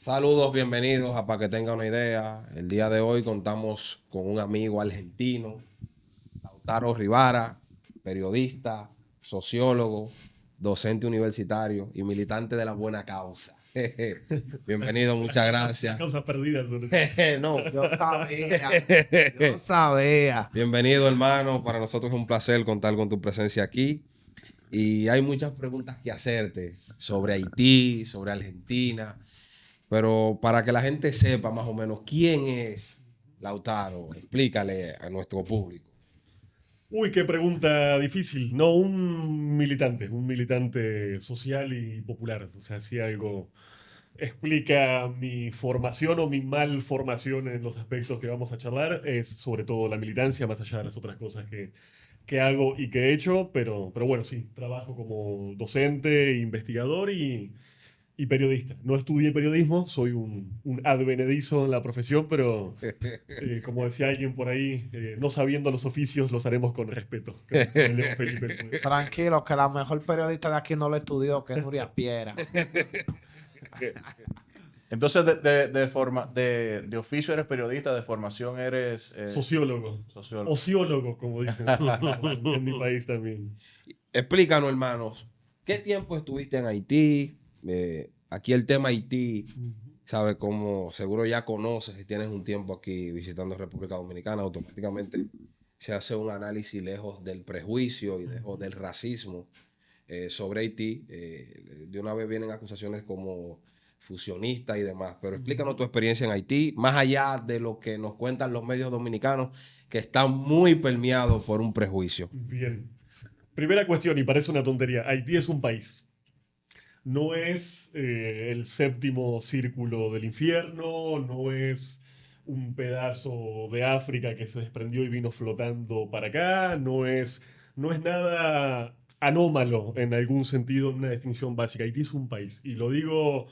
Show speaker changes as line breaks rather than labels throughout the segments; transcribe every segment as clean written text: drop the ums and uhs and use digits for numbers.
Saludos, bienvenidos a Para que tenga una idea. El día de hoy contamos con un amigo argentino, Lautaro Rivara, periodista, sociólogo, docente universitario y militante de la buena causa. Bienvenido, muchas
Las
gracias.
causas perdidas, sobre todo.
No,
Yo sabía, yo sabía.
bienvenido, hermano. Para nosotros es un placer contar con tu presencia aquí. Y hay muchas preguntas que hacerte sobre Haití, sobre Argentina. Pero para que la gente sepa más o menos quién es Lautaro, explícale a nuestro público.
Uy, qué pregunta difícil. No, un militante social y popular. O sea, si algo explica mi formación o mi malformación en los aspectos que vamos a charlar, es sobre todo la militancia, más allá de las otras cosas que hago y que he hecho. Pero bueno, sí, trabajo como docente, investigador y periodista. No estudié periodismo, soy un advenedizo en la profesión, pero como decía alguien por ahí, no sabiendo los oficios los haremos con respeto. Creo que fue León Felipe el poeta.
Tranquilo, que la mejor periodista de aquí no lo estudió, que es Nuria Piera.
Entonces, de oficio eres periodista, de formación eres
Sociólogo.
sociólogo.
Ociólogo, como dicen en mi país también.
Explícanos, hermanos, ¿qué tiempo estuviste en Haití? Aquí el tema Haití, ¿sabes? Como seguro ya conoces y tienes un tiempo aquí visitando República Dominicana, automáticamente se hace un análisis lejos del prejuicio y lejos del racismo sobre Haití. De una vez vienen acusaciones como fusionista y demás, pero explícanos tu experiencia en Haití, más allá de lo que nos cuentan los medios dominicanos, que están muy permeados por un prejuicio.
Bien. Primera cuestión, y parece una tontería. Haití es un país. No es el séptimo círculo del infierno, no es un pedazo de África que se desprendió y vino flotando para acá, no es nada anómalo en algún sentido, en una definición básica. Haití es un país. Y lo digo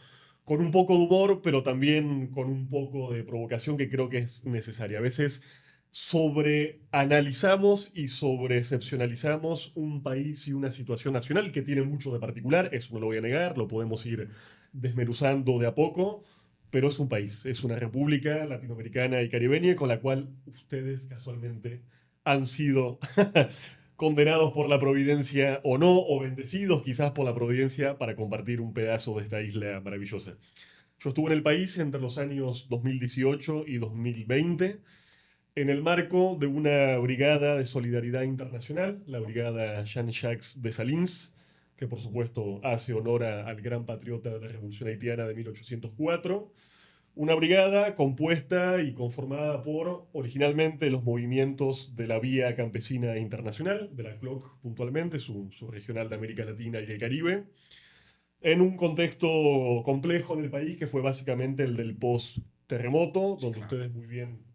con un poco de humor, pero también con un poco de provocación que creo que es necesaria. A veces sobreanalizamos y sobreexcepcionalizamos un país y una situación nacional que tiene mucho de particular, eso no lo voy a negar, lo podemos ir desmenuzando de a poco, pero es un país, es una república latinoamericana y caribeña con la cual ustedes casualmente han sido condenados por la providencia o no, o bendecidos quizás por la providencia para compartir un pedazo de esta isla maravillosa. Yo estuve en el país entre los años 2018 y 2020 en el marco de una brigada de solidaridad internacional, la brigada Jean-Jacques Dessalines, que por supuesto hace honor al gran patriota de la Revolución Haitiana de 1804. Una brigada compuesta y conformada por originalmente los movimientos de la Vía Campesina Internacional, de la CLOC puntualmente, su regional de América Latina y el Caribe, en un contexto complejo en el país que fue básicamente el del post-terremoto, donde ustedes muy bien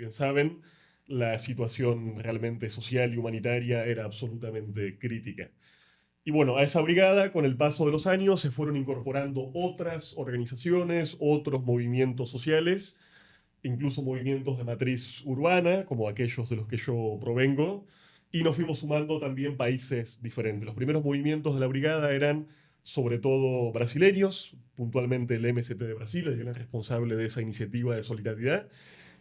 saben, la situación realmente social y humanitaria era absolutamente crítica. Y bueno, a esa brigada, con el paso de los años, se fueron incorporando otras organizaciones, otros movimientos sociales, incluso movimientos de matriz urbana, como aquellos de los que yo provengo, y nos fuimos sumando también países diferentes. Los primeros movimientos de la brigada eran sobre todo brasileños, puntualmente el MST de Brasil, el gran responsable de esa iniciativa de solidaridad,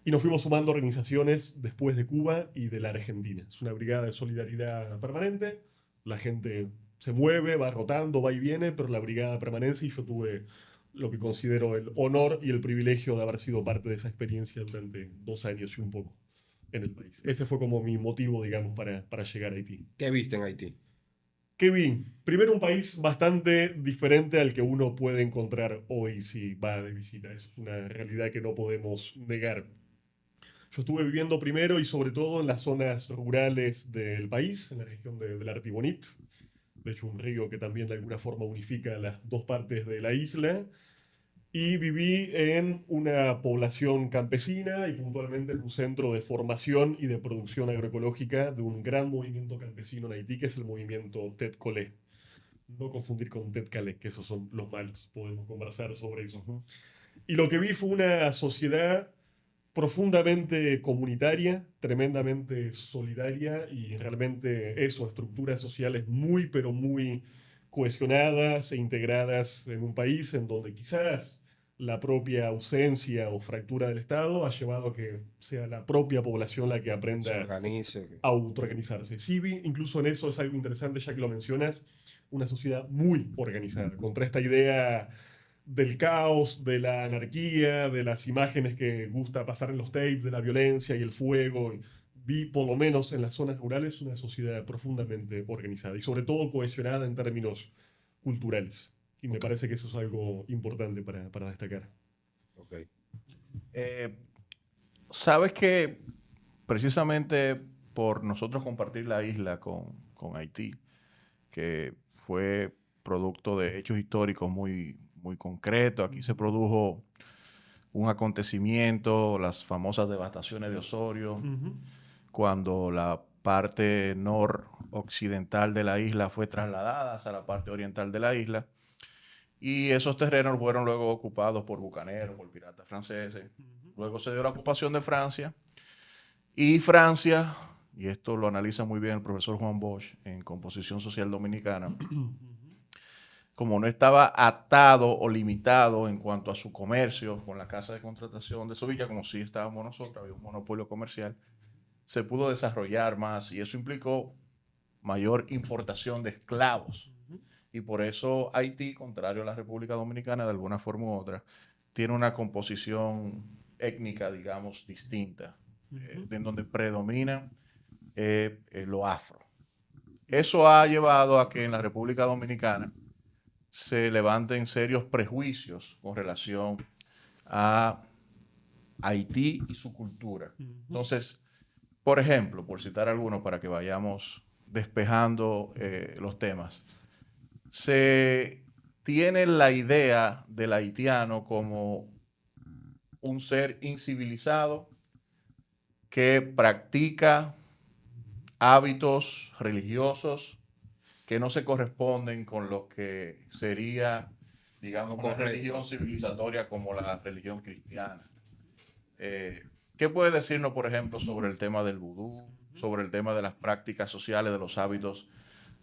y nos fuimos sumando organizaciones después de Cuba y de la Argentina. Es una brigada de solidaridad permanente, la gente se mueve, va rotando, va y viene, pero la brigada permanece y yo tuve lo que considero el honor y el privilegio de haber sido parte de esa experiencia durante 2 años y un poco en el país. Ese fue como mi motivo, digamos, para llegar a Haití.
¿Qué viste en Haití?
¿Qué vi? Primero, un país bastante diferente al que uno puede encontrar hoy si va de visita. Eso es una realidad que no podemos negar. Yo estuve viviendo primero y sobre todo en las zonas rurales del país, en la región del Artibonite, de hecho un río que también de alguna forma unifica las dos partes de la isla, y viví en una población campesina y puntualmente en un centro de formación y de producción agroecológica de un gran movimiento campesino en Haití, que es el movimiento Tet Colé. No confundir con Tet Calé, que esos son los malos. Podemos conversar sobre eso. Y lo que vi fue una sociedad profundamente comunitaria, tremendamente solidaria y realmente eso, estructuras sociales muy, pero muy cohesionadas e integradas en un país en donde quizás la propia ausencia o fractura del Estado ha llevado a que sea la propia población la que
Se
aprenda
organice.
a autoorganizarse. Sí vi, incluso en eso es algo interesante, ya que lo mencionas, una sociedad muy organizada, contra esta idea del caos, de la anarquía, de las imágenes que gusta pasar en los tapes, de la violencia y el fuego. Vi, por lo menos en las zonas rurales, una sociedad profundamente organizada y sobre todo cohesionada en términos culturales. Y me parece que eso es algo importante para destacar.
Ok.
Sabes que precisamente por nosotros compartir la isla con Haití, que fue producto de hechos históricos muy, muy concretos, aquí se produjo un acontecimiento, las famosas devastaciones de Osorio, cuando la parte noroccidental de la isla fue trasladada hacia la parte oriental de la isla. Y esos terrenos fueron luego ocupados por bucaneros, por piratas franceses. Luego se dio la ocupación de Francia. Y Francia, y esto lo analiza muy bien el profesor Juan Bosch en Composición Social Dominicana, como no estaba atado o limitado en cuanto a su comercio con la casa de contratación de Sevilla, como sí estábamos nosotros, había un monopolio comercial, se pudo desarrollar más y eso implicó mayor importación de esclavos. Y por eso Haití, contrario a la República Dominicana, de alguna forma u otra, tiene una composición étnica, digamos, distinta, en donde predomina lo afro. Eso ha llevado a que en la República Dominicana se levanten serios prejuicios con relación a Haití y su cultura. Entonces, por ejemplo, por citar algunos para que vayamos despejando los temas, se tiene la idea del haitiano como un ser incivilizado que practica hábitos religiosos que no se corresponden con lo que sería, digamos, una religión civilizatoria como la religión cristiana. ¿Qué puede decirnos, por ejemplo, sobre el tema del vudú, sobre el tema de las prácticas sociales, de los hábitos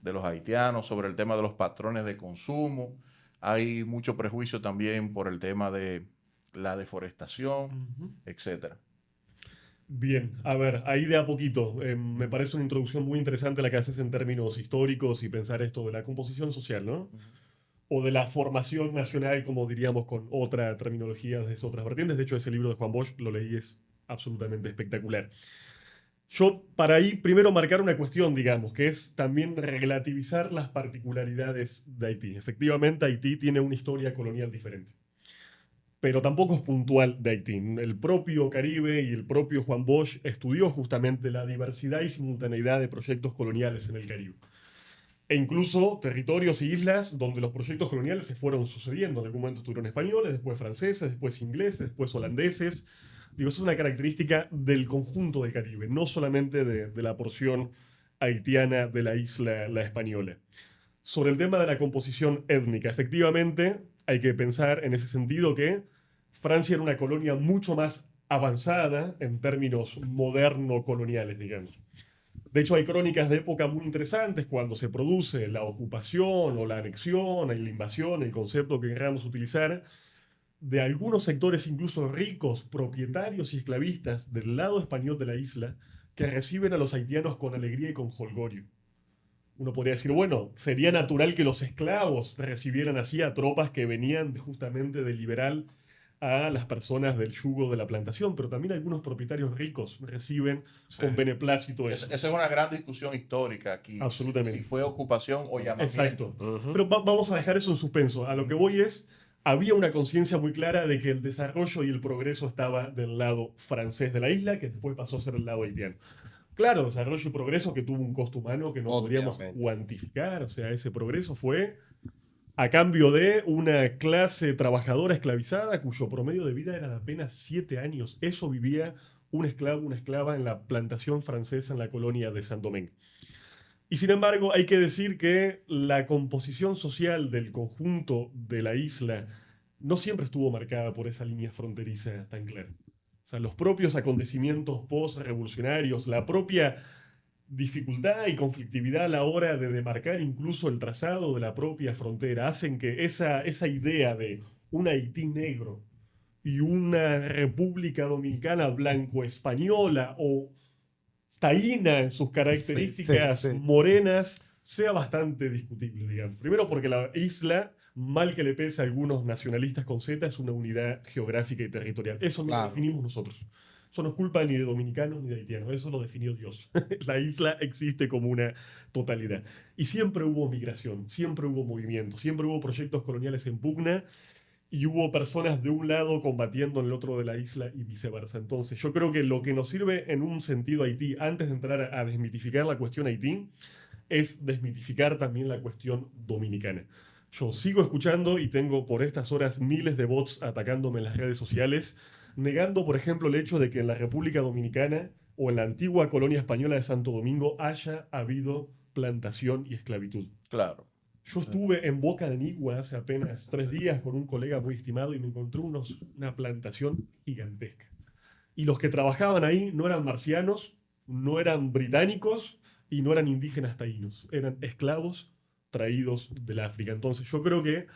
de los haitianos, sobre el tema de los patrones de consumo? Hay mucho prejuicio también por el tema de la deforestación, etcétera.
Bien, a ver, ahí de a poquito. Me parece una introducción muy interesante la que haces en términos históricos y pensar esto de la composición social, ¿no? O de la formación nacional, como diríamos con otra terminología desde otras vertientes. De hecho, ese libro de Juan Bosch lo leí, es absolutamente espectacular. Yo, para ahí, primero marcar una cuestión, digamos, que es también relativizar las particularidades de Haití. Efectivamente, Haití tiene una historia colonial diferente, pero tampoco es puntual de Haití. El propio Caribe y el propio Juan Bosch estudió justamente la diversidad y simultaneidad de proyectos coloniales en el Caribe. E incluso territorios y islas donde los proyectos coloniales se fueron sucediendo. En algún momento estuvieron españoles, después franceses, después ingleses, después holandeses. Digo, eso es una característica del conjunto del Caribe, no solamente de la porción haitiana de la isla, la española. Sobre el tema de la composición étnica, efectivamente hay que pensar en ese sentido que Francia era una colonia mucho más avanzada en términos moderno-coloniales, digamos. De hecho, hay crónicas de época muy interesantes cuando se produce la ocupación o la anexión, la invasión, el concepto que queramos utilizar, de algunos sectores incluso ricos, propietarios y esclavistas del lado español de la isla, que reciben a los haitianos con alegría y con jolgorio. Uno podría decir, bueno, sería natural que los esclavos recibieran así a tropas que venían justamente de liberar a las personas del yugo de la plantación, pero también algunos propietarios ricos reciben con beneplácito eso.
Esa es una gran discusión histórica aquí.
Absolutamente.
Si fue ocupación o llamamiento.
Exacto. Pero vamos a dejar eso en suspenso. A lo que voy es, había una conciencia muy clara de que el desarrollo y el progreso estaba del lado francés de la isla, que después pasó a ser el lado haitiano. Claro, desarrollo y progreso que tuvo un costo humano que no podríamos cuantificar. O sea, ese progreso fue a cambio de una clase trabajadora esclavizada cuyo promedio de vida era de apenas 7 años. Eso vivía un esclavo, una esclava en la plantación francesa en la colonia de Saint-Domingue. Y sin embargo, hay que decir que la composición social del conjunto de la isla no siempre estuvo marcada por esa línea fronteriza tan clara. O sea, los propios acontecimientos post-revolucionarios, la propia dificultad y conflictividad a la hora de demarcar incluso el trazado de la propia frontera, hacen que esa idea de un Haití negro y una República Dominicana blanco-española o taína en sus características morenas sea bastante discutible, digamos. Primero porque la isla, mal que le pese a algunos nacionalistas con Z, es una unidad geográfica y territorial. Eso no lo definimos nosotros. Eso no es culpa ni de dominicanos ni de haitianos. Eso lo definió Dios. La isla existe como una totalidad. Y siempre hubo migración, siempre hubo movimiento, siempre hubo proyectos coloniales en pugna y hubo personas de un lado combatiendo en el otro de la isla y viceversa. Entonces, yo creo que lo que nos sirve en un sentido Haití, antes de entrar a desmitificar la cuestión Haití, es desmitificar también la cuestión dominicana. Yo sigo escuchando y tengo por estas horas miles de bots atacándome en las redes sociales, negando, por ejemplo, el hecho de que en la República Dominicana o en la antigua colonia española de Santo Domingo haya habido plantación y esclavitud.
Claro.
Yo estuve en Boca de Nigua hace apenas 3 días con un colega muy estimado y me encontré una plantación gigantesca. Y los que trabajaban ahí no eran marcianos, no eran británicos y no eran indígenas taínos. Eran esclavos traídos del África. Entonces yo creo que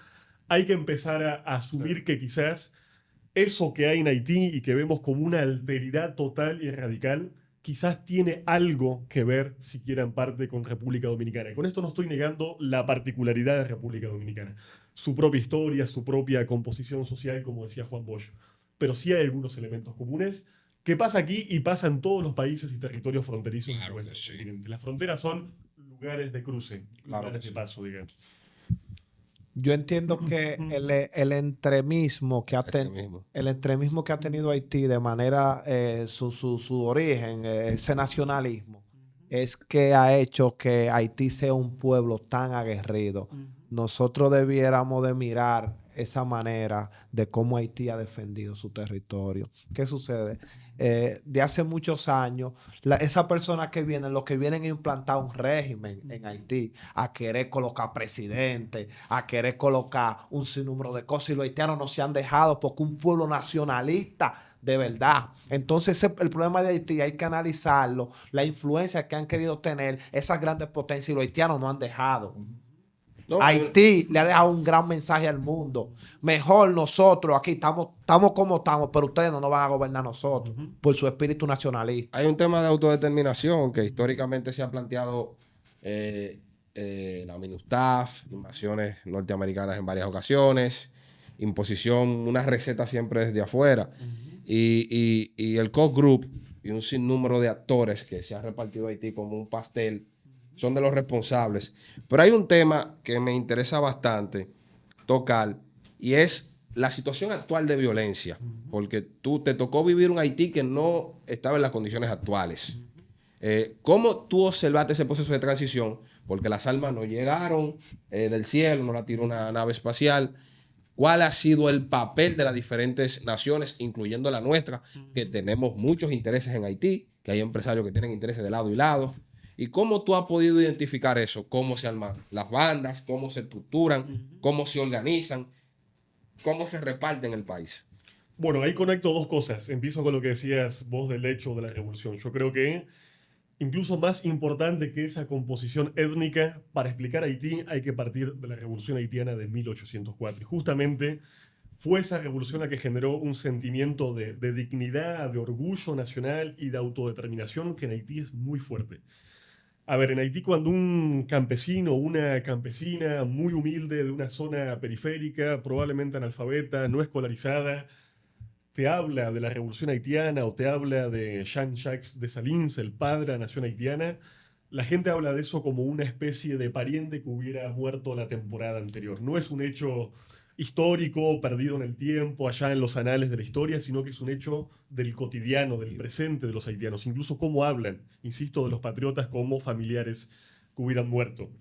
hay que empezar a asumir que quizás eso que hay en Haití y que vemos como una alteridad total y radical, quizás tiene algo que ver, siquiera en parte, con República Dominicana. Y con esto no estoy negando la particularidad de República Dominicana, su propia historia, su propia composición social, como decía Juan Bosch. Pero sí hay algunos elementos comunes que pasa aquí y pasa en todos los países y territorios fronterizos de nuestro continente. Las fronteras son lugares de cruce, lugares de paso, digamos.
Yo entiendo que el entremismo que ha tenido Haití de manera, su origen, ese nacionalismo, es que ha hecho que Haití sea un pueblo tan aguerrido. Nosotros debiéramos de mirar esa manera de cómo Haití ha defendido su territorio. ¿Qué sucede? De hace muchos años, esas personas que vienen, lo que vienen a implantar un régimen en Haití, a querer colocar presidente, a querer colocar un sinnúmero de cosas, y los haitianos no se han dejado porque un pueblo nacionalista de verdad. Entonces, el problema de Haití hay que analizarlo, la influencia que han querido tener esas grandes potencias y los haitianos no han dejado. No, Haití le ha dejado un gran mensaje al mundo. Mejor nosotros aquí estamos como estamos, pero ustedes no nos van a gobernar nosotros por su espíritu nacionalista.
Hay un tema de autodeterminación que históricamente se ha planteado la MINUSTAF, invasiones norteamericanas en varias ocasiones, imposición, una receta siempre desde afuera. Y el Koch Group y un sinnúmero de actores que se han repartido a Haití como un pastel son de los responsables. Pero hay un tema que me interesa bastante tocar y es la situación actual de violencia. Porque te tocó vivir un Haití que no estaba en las condiciones actuales. ¿Cómo tú observaste ese proceso de transición? Porque las armas no llegaron del cielo, no la tiró una nave espacial. ¿Cuál ha sido el papel de las diferentes naciones, incluyendo la nuestra, que tenemos muchos intereses en Haití, que hay empresarios que tienen intereses de lado y lado? ¿Y cómo tú has podido identificar eso? ¿Cómo se arman las bandas? ¿Cómo se estructuran? ¿Cómo se organizan? ¿Cómo se reparten el país?
Bueno, ahí conecto dos cosas. Empiezo con lo que decías vos del hecho de la revolución. Yo creo que incluso más importante que esa composición étnica, para explicar Haití hay que partir de la revolución haitiana de 1804. Y justamente fue esa revolución la que generó un sentimiento de dignidad, de orgullo nacional y de autodeterminación que en Haití es muy fuerte. A ver, en Haití cuando un campesino o una campesina muy humilde de una zona periférica, probablemente analfabeta, no escolarizada, te habla de la revolución haitiana o te habla de Jean-Jacques Dessalines, el padre de la nación haitiana, la gente habla de eso como una especie de pariente que hubiera muerto la temporada anterior. No es un hecho histórico, perdido en el tiempo, allá en los anales de la historia, sino que es un hecho del cotidiano, del presente de los haitianos. Incluso cómo hablan, insisto, de los patriotas como familiares que hubieran muerto.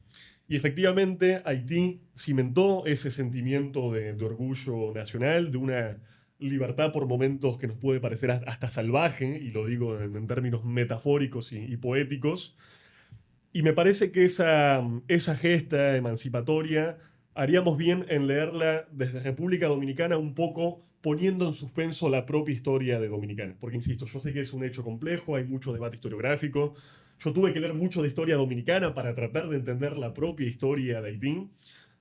Y efectivamente, Haití cimentó ese sentimiento de orgullo nacional, de una libertad por momentos que nos puede parecer hasta salvaje, y lo digo en términos metafóricos y poéticos. Y me parece que esa gesta emancipatoria haríamos bien en leerla desde República Dominicana un poco poniendo en suspenso la propia historia de Dominicana. Porque, insisto, yo sé que es un hecho complejo, hay mucho debate historiográfico. Yo tuve que leer mucho de historia dominicana para tratar de entender la propia historia de Haití.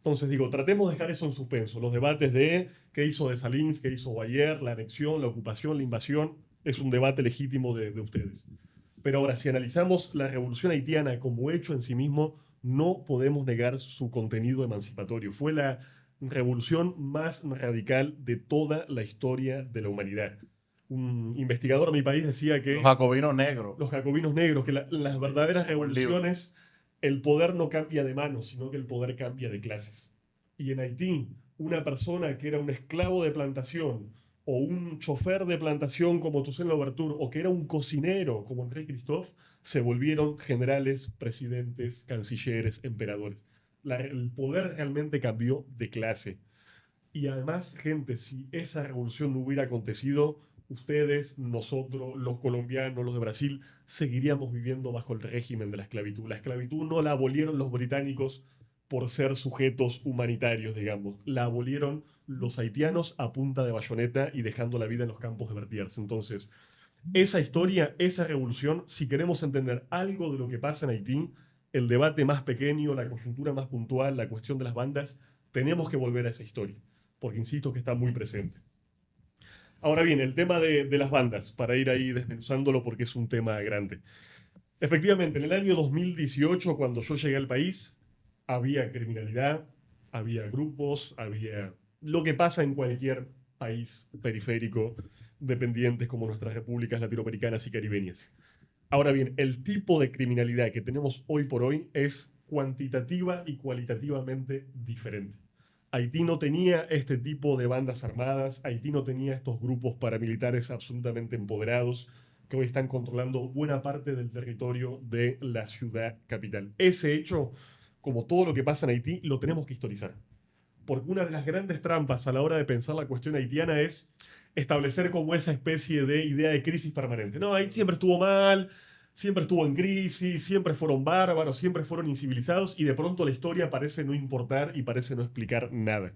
Entonces digo, tratemos de dejar eso en suspenso. Los debates de qué hizo Dessalines, qué hizo Bayer, la anexión, la ocupación, la invasión, es un debate legítimo de ustedes. Pero ahora, si analizamos la revolución haitiana como hecho en sí mismo, no podemos negar su contenido emancipatorio. Fue la revolución más radical de toda la historia de la humanidad. Un investigador de mi país decía que
Los jacobinos negros.
los jacobinos negros, que las verdaderas revoluciones, el poder no cambia de manos, sino que el poder cambia de clases. Y en Haití, una persona que era un esclavo de plantación, o un chofer de plantación como Toussaint Louverture, o que era un cocinero como Henri Christophe, se volvieron generales, presidentes, cancilleres, emperadores. El poder realmente cambió de clase. Y además, gente, si esa revolución no hubiera acontecido, ustedes, nosotros, los colombianos, los de Brasil, seguiríamos viviendo bajo el régimen de la esclavitud. La esclavitud no la abolieron los británicos por ser sujetos humanitarios, digamos. La abolieron los haitianos a punta de bayoneta y dejando la vida en los campos de Vertiers. Entonces, esa historia, esa revolución, si queremos entender algo de lo que pasa en Haití, el debate más pequeño, la coyuntura más puntual, la cuestión de las bandas, tenemos que volver a esa historia, porque insisto que está muy presente. Ahora bien, el tema de las bandas, para ir ahí desmenuzándolo porque es un tema grande. Efectivamente, en el año 2018, cuando yo llegué al país, había criminalidad, había grupos, había lo que pasa en cualquier país periférico, dependientes como nuestras repúblicas latinoamericanas y caribeñas. Ahora bien, el tipo de criminalidad que tenemos hoy por hoy es cuantitativa y cualitativamente diferente. Haití no tenía este tipo de bandas armadas, Haití no tenía estos grupos paramilitares absolutamente empoderados que hoy están controlando buena parte del territorio de la ciudad capital. Ese hecho, como todo lo que pasa en Haití, lo tenemos que historizar. Porque una de las grandes trampas a la hora de pensar la cuestión haitiana es establecer como esa especie de idea de crisis permanente. No, Haití siempre estuvo mal, siempre estuvo en crisis, siempre fueron bárbaros, siempre fueron incivilizados y de pronto la historia parece no importar y parece no explicar nada.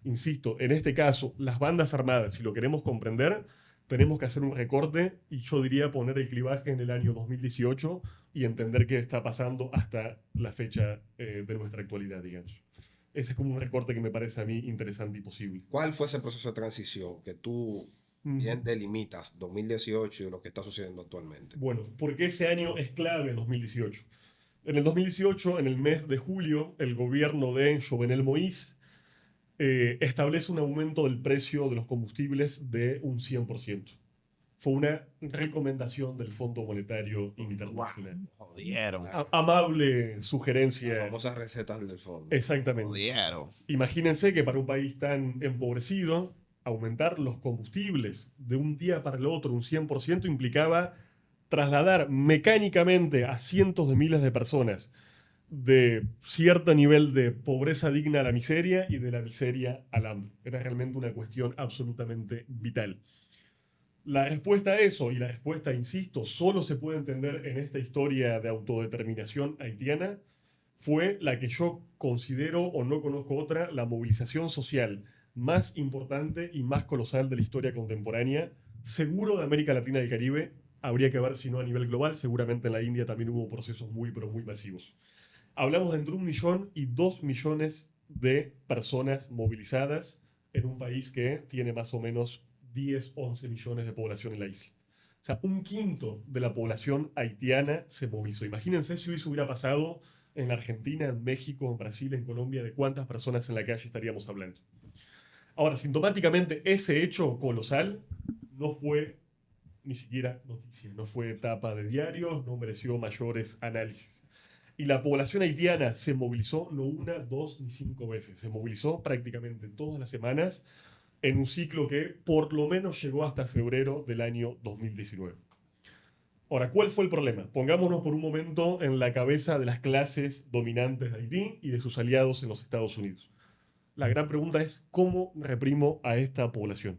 Insisto, en este caso, las bandas armadas, si lo queremos comprender, tenemos que hacer un recorte y yo diría poner el clivaje en el año 2018 y entender qué está pasando hasta la fecha de nuestra actualidad, digamos. Ese es como un recorte que me parece a mí interesante y posible.
¿Cuál fue ese proceso de transición que tú bien delimitas 2018 y lo que está sucediendo actualmente?
Bueno, porque ese año es clave, 2018. En el 2018, en el mes de julio, el gobierno de Jovenel Moïse establece un aumento del precio de los combustibles de un 100%. Fue una recomendación del Fondo Monetario Internacional.
Jodieron.
Amable sugerencia.
Las famosas recetas del fondo.
Exactamente.
Jodieron.
Imagínense que para un país tan empobrecido, aumentar los combustibles de un día para el otro un 100% implicaba trasladar mecánicamente a cientos de miles de personas de cierto nivel de pobreza digna a la miseria y de la miseria al hambre. Era realmente una cuestión absolutamente vital. La respuesta a eso, y la respuesta, insisto, solo se puede entender en esta historia de autodeterminación haitiana, fue la que yo considero, o no conozco otra, la movilización social más importante y más colosal de la historia contemporánea, seguro de América Latina y el Caribe. Habría que ver si no a nivel global, seguramente en la India también hubo procesos muy, pero muy masivos. Hablamos de entre 1 millón y 2 millones de personas movilizadas en un país que tiene más o menos 10, 11 millones de población en la isla. O sea, 1/5 de la población haitiana se movilizó. Imagínense si eso hubiera pasado en Argentina, en México, en Brasil, en Colombia, de cuántas personas en la calle estaríamos hablando. Ahora, sintomáticamente, ese hecho colosal no fue ni siquiera noticia, no fue etapa de diarios, no mereció mayores análisis. Y la población haitiana se movilizó no 1, 2 ni 5 veces, se movilizó prácticamente todas las semanas en un ciclo que por lo menos llegó hasta febrero del año 2019. Ahora, ¿cuál fue el problema? Pongámonos por un momento en la cabeza de las clases dominantes de Haití y de sus aliados en los Estados Unidos. La gran pregunta es, ¿cómo reprimo a esta población?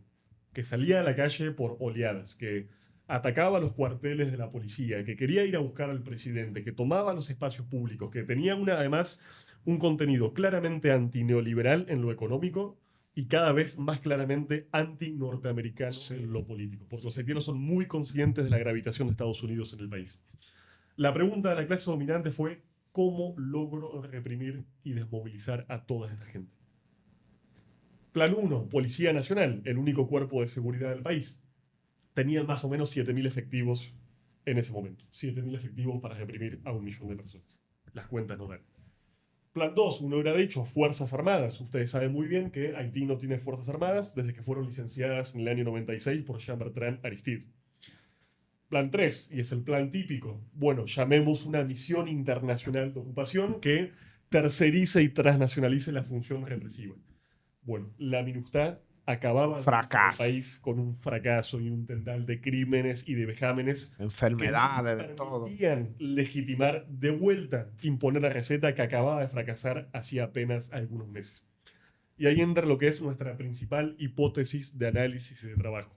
Que salía a la calle por oleadas, que atacaba los cuarteles de la policía, que quería ir a buscar al presidente, que tomaba los espacios públicos, que tenía además un contenido claramente antineoliberal en lo económico y cada vez más claramente anti-norteamericano en lo político, porque los haitianos son muy conscientes de la gravitación de Estados Unidos en el país. La pregunta de la clase dominante fue, ¿cómo logro reprimir y desmovilizar a toda esta gente? Plan 1, Policía Nacional, el único cuerpo de seguridad del país. Tenían más o menos 7.000 efectivos en ese momento. 7.000 efectivos para reprimir a 1 millón de personas. Las cuentas no dan. Plan 2, uno hubiera dicho Fuerzas Armadas. Ustedes saben muy bien que Haití no tiene Fuerzas Armadas desde que fueron licenciadas en el año 96 por Jean-Bertrand Aristide. Plan 3, y es el plan típico. Bueno, llamemos una misión internacional de ocupación que tercerice y transnacionalice la función represiva. Bueno, la MINUSTAH acababa
Fracaso.
el país con un fracaso y un tendal de crímenes y de vejámenes,
Enfermedades,
que
de todo.
permitían legitimar de vuelta, imponer la receta que acababa de fracasar hacía apenas algunos meses. Y ahí entra lo que es nuestra principal hipótesis de análisis y de trabajo.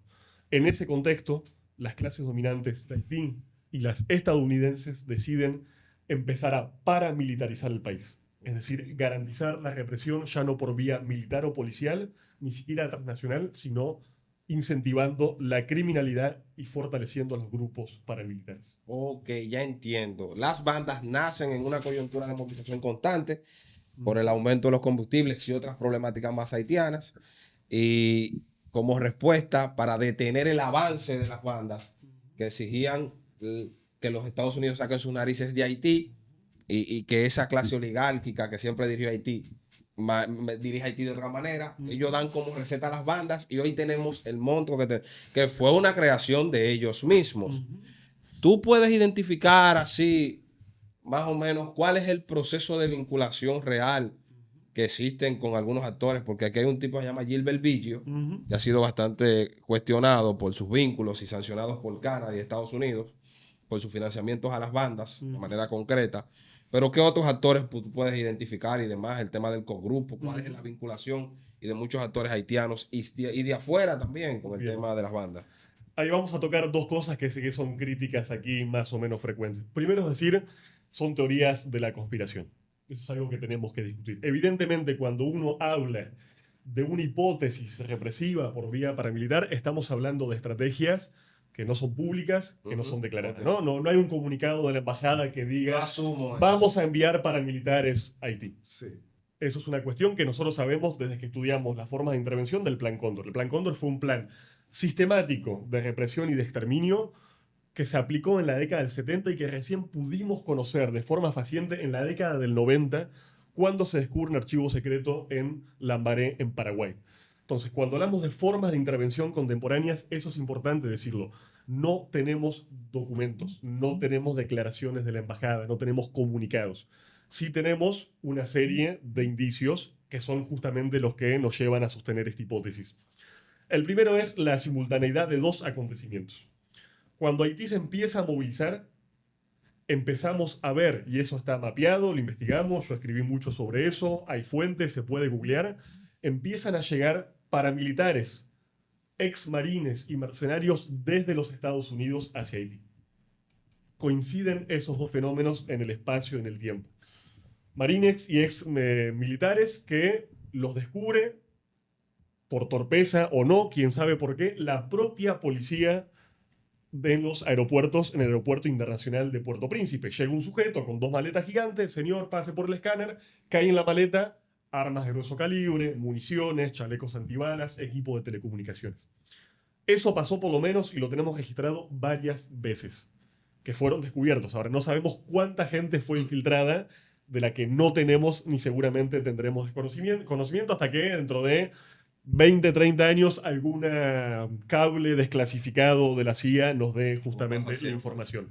En ese contexto, las clases dominantes de Haití y las estadounidenses deciden empezar a paramilitarizar el país. Es decir, garantizar la represión ya no por vía militar o policial, ni siquiera transnacional, sino incentivando la criminalidad y fortaleciendo a los grupos paramilitares.
Ok, ya entiendo. Las bandas nacen en una coyuntura de movilización constante por el aumento de los combustibles y otras problemáticas más haitianas. Y como respuesta para detener el avance de las bandas que exigían que los Estados Unidos saquen sus narices de Haití y que esa clase oligárquica que siempre dirigió Haití dirige Haití de otra manera. Ellos dan como receta a las bandas y hoy tenemos el monstruo que fue una creación de ellos mismos. Tú puedes identificar así más o menos cuál es el proceso de vinculación real que existen con algunos actores, porque aquí hay un tipo que se llama Gilbert Vigio, que ha sido bastante cuestionado por sus vínculos y sancionados por Canadá y Estados Unidos por sus financiamientos a las bandas de manera concreta. Pero ¿qué otros actores tú puedes identificar y demás? El tema del cogrupo, cuál es la vinculación y de muchos actores haitianos y de afuera también con el tema de las bandas.
Ahí vamos a tocar dos cosas que sí que son críticas aquí más o menos frecuentes. Primero es decir, son teorías de la conspiración. Eso es algo que tenemos que discutir. Evidentemente, cuando uno habla de una hipótesis represiva por vía paramilitar, estamos hablando de estrategias que no son públicas, que no son declaradas. No hay un comunicado de la embajada que diga vamos a enviar paramilitares a Haití.
Sí.
Eso es una cuestión que nosotros sabemos desde que estudiamos las formas de intervención del Plan Cóndor. El Plan Cóndor fue un plan sistemático de represión y de exterminio que se aplicó en la década del 70 y que recién pudimos conocer de forma faciente en la década del 90, cuando se descubre un archivo secreto en Lambaré, en Paraguay. Entonces, cuando hablamos de formas de intervención contemporáneas, eso es importante decirlo. No tenemos documentos, no tenemos declaraciones de la embajada, no tenemos comunicados. Sí tenemos una serie de indicios que son justamente los que nos llevan a sostener esta hipótesis. El primero es la simultaneidad de dos acontecimientos. Cuando Haití se empieza a movilizar, empezamos a ver, y eso está mapeado, lo investigamos, yo escribí mucho sobre eso, hay fuentes, se puede googlear, empiezan a llegar paramilitares, exmarines y mercenarios desde los Estados Unidos hacia Haití. Coinciden esos dos fenómenos en el espacio y en el tiempo. Marines y exmilitares que los descubre, por torpeza o no, quién sabe por qué, la propia policía en los aeropuertos, en el aeropuerto internacional de Puerto Príncipe. Llega un sujeto con 2 maletas gigantes, señor, pase por el escáner, cae en la maleta armas de grueso calibre, municiones, chalecos antibalas, equipo de telecomunicaciones. Eso pasó por lo menos y lo tenemos registrado varias veces, que fueron descubiertos. Ahora, no sabemos cuánta gente fue infiltrada, de la que no tenemos ni seguramente tendremos conocimiento hasta que dentro de 20, 30 años algún cable desclasificado de la CIA nos dé justamente la información.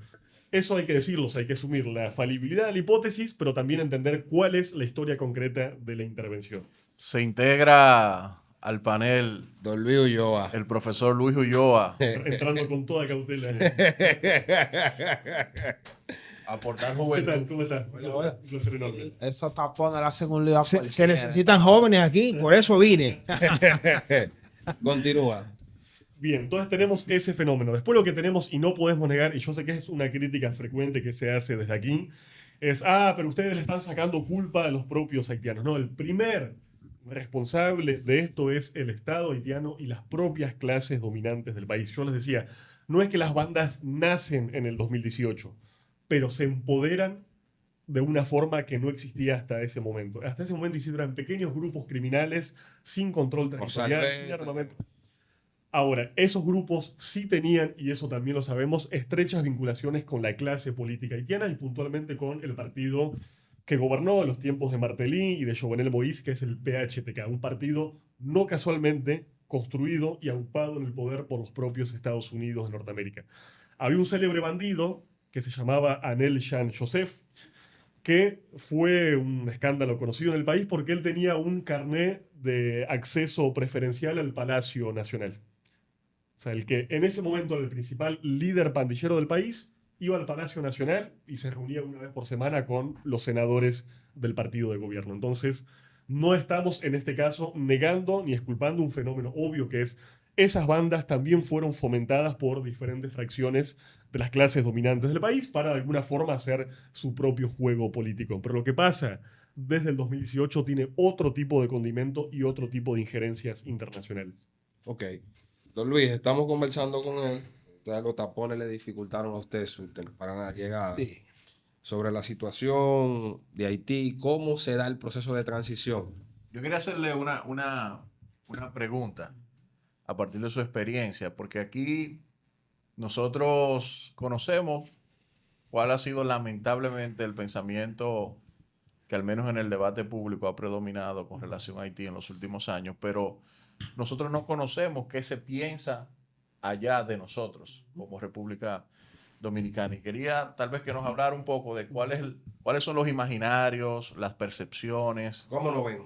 Eso hay que decirlo, hay que asumir la falibilidad de la hipótesis, pero también entender cuál es la historia concreta de la intervención.
Se integra al panel
Don Luis Ulloa,
el profesor Luis Ulloa.
Entrando con toda cautela.
Aportar
¿Qué tal?
juventud.
¿Cómo estás? Un placer enorme.
Esos tapones le hacen un lío a
Se
cualquiera.
necesitan jóvenes aquí, por eso vine.
Continúa.
Bien, entonces tenemos ese fenómeno. Después lo que tenemos, y no podemos negar, y yo sé que es una crítica frecuente que se hace desde aquí, es, pero ustedes le están sacando culpa a los propios haitianos. No, el primer responsable de esto es el Estado haitiano y las propias clases dominantes del país. Yo les decía, no es que las bandas nacen en el 2018, pero se empoderan de una forma que no existía hasta ese momento. Hasta ese momento eran pequeños grupos criminales sin control territorial, sin armamento. Ahora, esos grupos sí tenían, y eso también lo sabemos, estrechas vinculaciones con la clase política haitiana y puntualmente con el partido que gobernó en los tiempos de Martelly y de Jovenel Moïse, que es el PHTK, un partido no casualmente construido y agrupado en el poder por los propios Estados Unidos de Norteamérica. Había un célebre bandido que se llamaba Anel Jean Joseph, que fue un escándalo conocido en el país porque él tenía un carné de acceso preferencial al Palacio Nacional. O sea, el que en ese momento era el principal líder pandillero del país, iba al Palacio Nacional y se reunía una vez por semana con los senadores del partido de gobierno. Entonces, no estamos en este caso negando ni exculpando un fenómeno obvio que es esas bandas también fueron fomentadas por diferentes fracciones de las clases dominantes del país para de alguna forma hacer su propio juego político. Pero lo que pasa desde el 2018 tiene otro tipo de condimento y otro tipo de injerencias internacionales.
Ok. Don Luis, estamos conversando con él. Los tapones le dificultaron a usted para la llegada. Sí. Sobre la situación de Haití, ¿cómo se da el proceso de transición?
Yo quería hacerle una pregunta a partir de su experiencia, porque aquí nosotros conocemos cuál ha sido lamentablemente el pensamiento que al menos en el debate público ha predominado con relación a Haití en los últimos años, pero nosotros no conocemos qué se piensa allá de nosotros como República Dominicana. Y quería tal vez que nos hablara un poco de cuáles son los imaginarios, las percepciones.
¿Cómo nos ven?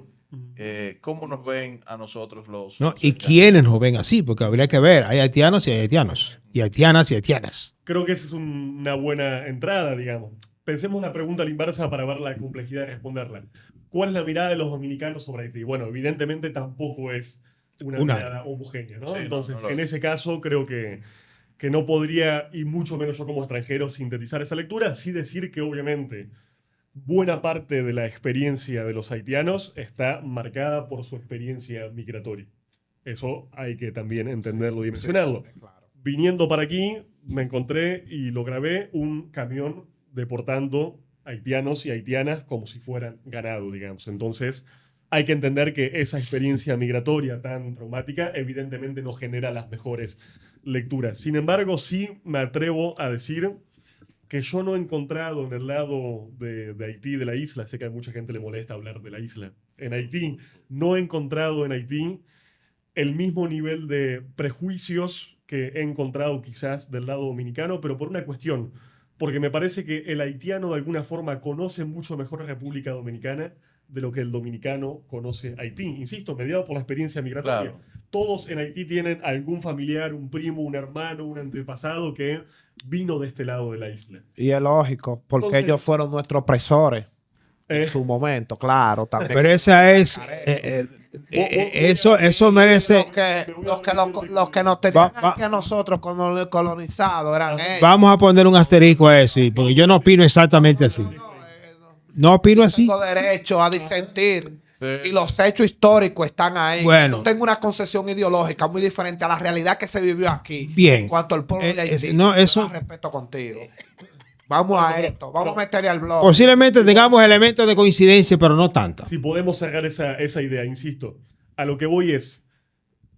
¿Cómo nos ven a nosotros los...
No, y quiénes nos ven así, porque habría que ver, hay haitianos y hay haitianos, y haitianas y haitianas.
Creo que esa es una buena entrada, digamos. Pensemos la pregunta a la inversa para ver la complejidad de responderla. ¿Cuál es la mirada de los dominicanos sobre Haití? Bueno, evidentemente tampoco es una mirada homogénea, ¿no? Sí, entonces, en ese caso, creo que no podría, y mucho menos yo como extranjero, sintetizar esa lectura, sí decir que obviamente buena parte de la experiencia de los haitianos está marcada por su experiencia migratoria. Eso hay que también entenderlo y dimensionarlo. Sí, claro. Viniendo para aquí, me encontré y lo grabé un camión deportando haitianos y haitianas como si fueran ganado, digamos. Entonces, hay que entender que esa experiencia migratoria tan traumática evidentemente no genera las mejores lecturas. Sin embargo, sí me atrevo a decir que yo no he encontrado en el lado de Haití, de la isla, sé que a mucha gente le molesta hablar de la isla, en Haití, no he encontrado en Haití el mismo nivel de prejuicios que he encontrado quizás del lado dominicano, pero por una cuestión, porque me parece que el haitiano de alguna forma conoce mucho mejor a República Dominicana de lo que el dominicano conoce Haití. Insisto, mediado por la experiencia migratoria. Claro. Todos en Haití tienen algún familiar, un primo, un hermano, un antepasado que vino de este lado de la isla.
Y es lógico, porque entonces, ellos fueron nuestros opresores en su momento, claro. También.
Pero esa es... eso merece...
Los que nos tenían aquí a nosotros colonizados eran ellos.
Vamos a poner un asterisco a eso, porque yo no opino exactamente así. No opino así.
Tengo derecho a disentir. Sí. Y los hechos históricos están ahí.
Bueno.
Yo tengo una concepción ideológica muy diferente a la realidad que se vivió aquí.
Bien.
En cuanto al pueblo de Haití.
No, eso...
respeto contigo. Vamos a esto. Vamos a meterle al blog.
Posiblemente tengamos elementos de coincidencia, pero no tanta.
Si podemos sacar esa idea, insisto. A lo que voy es...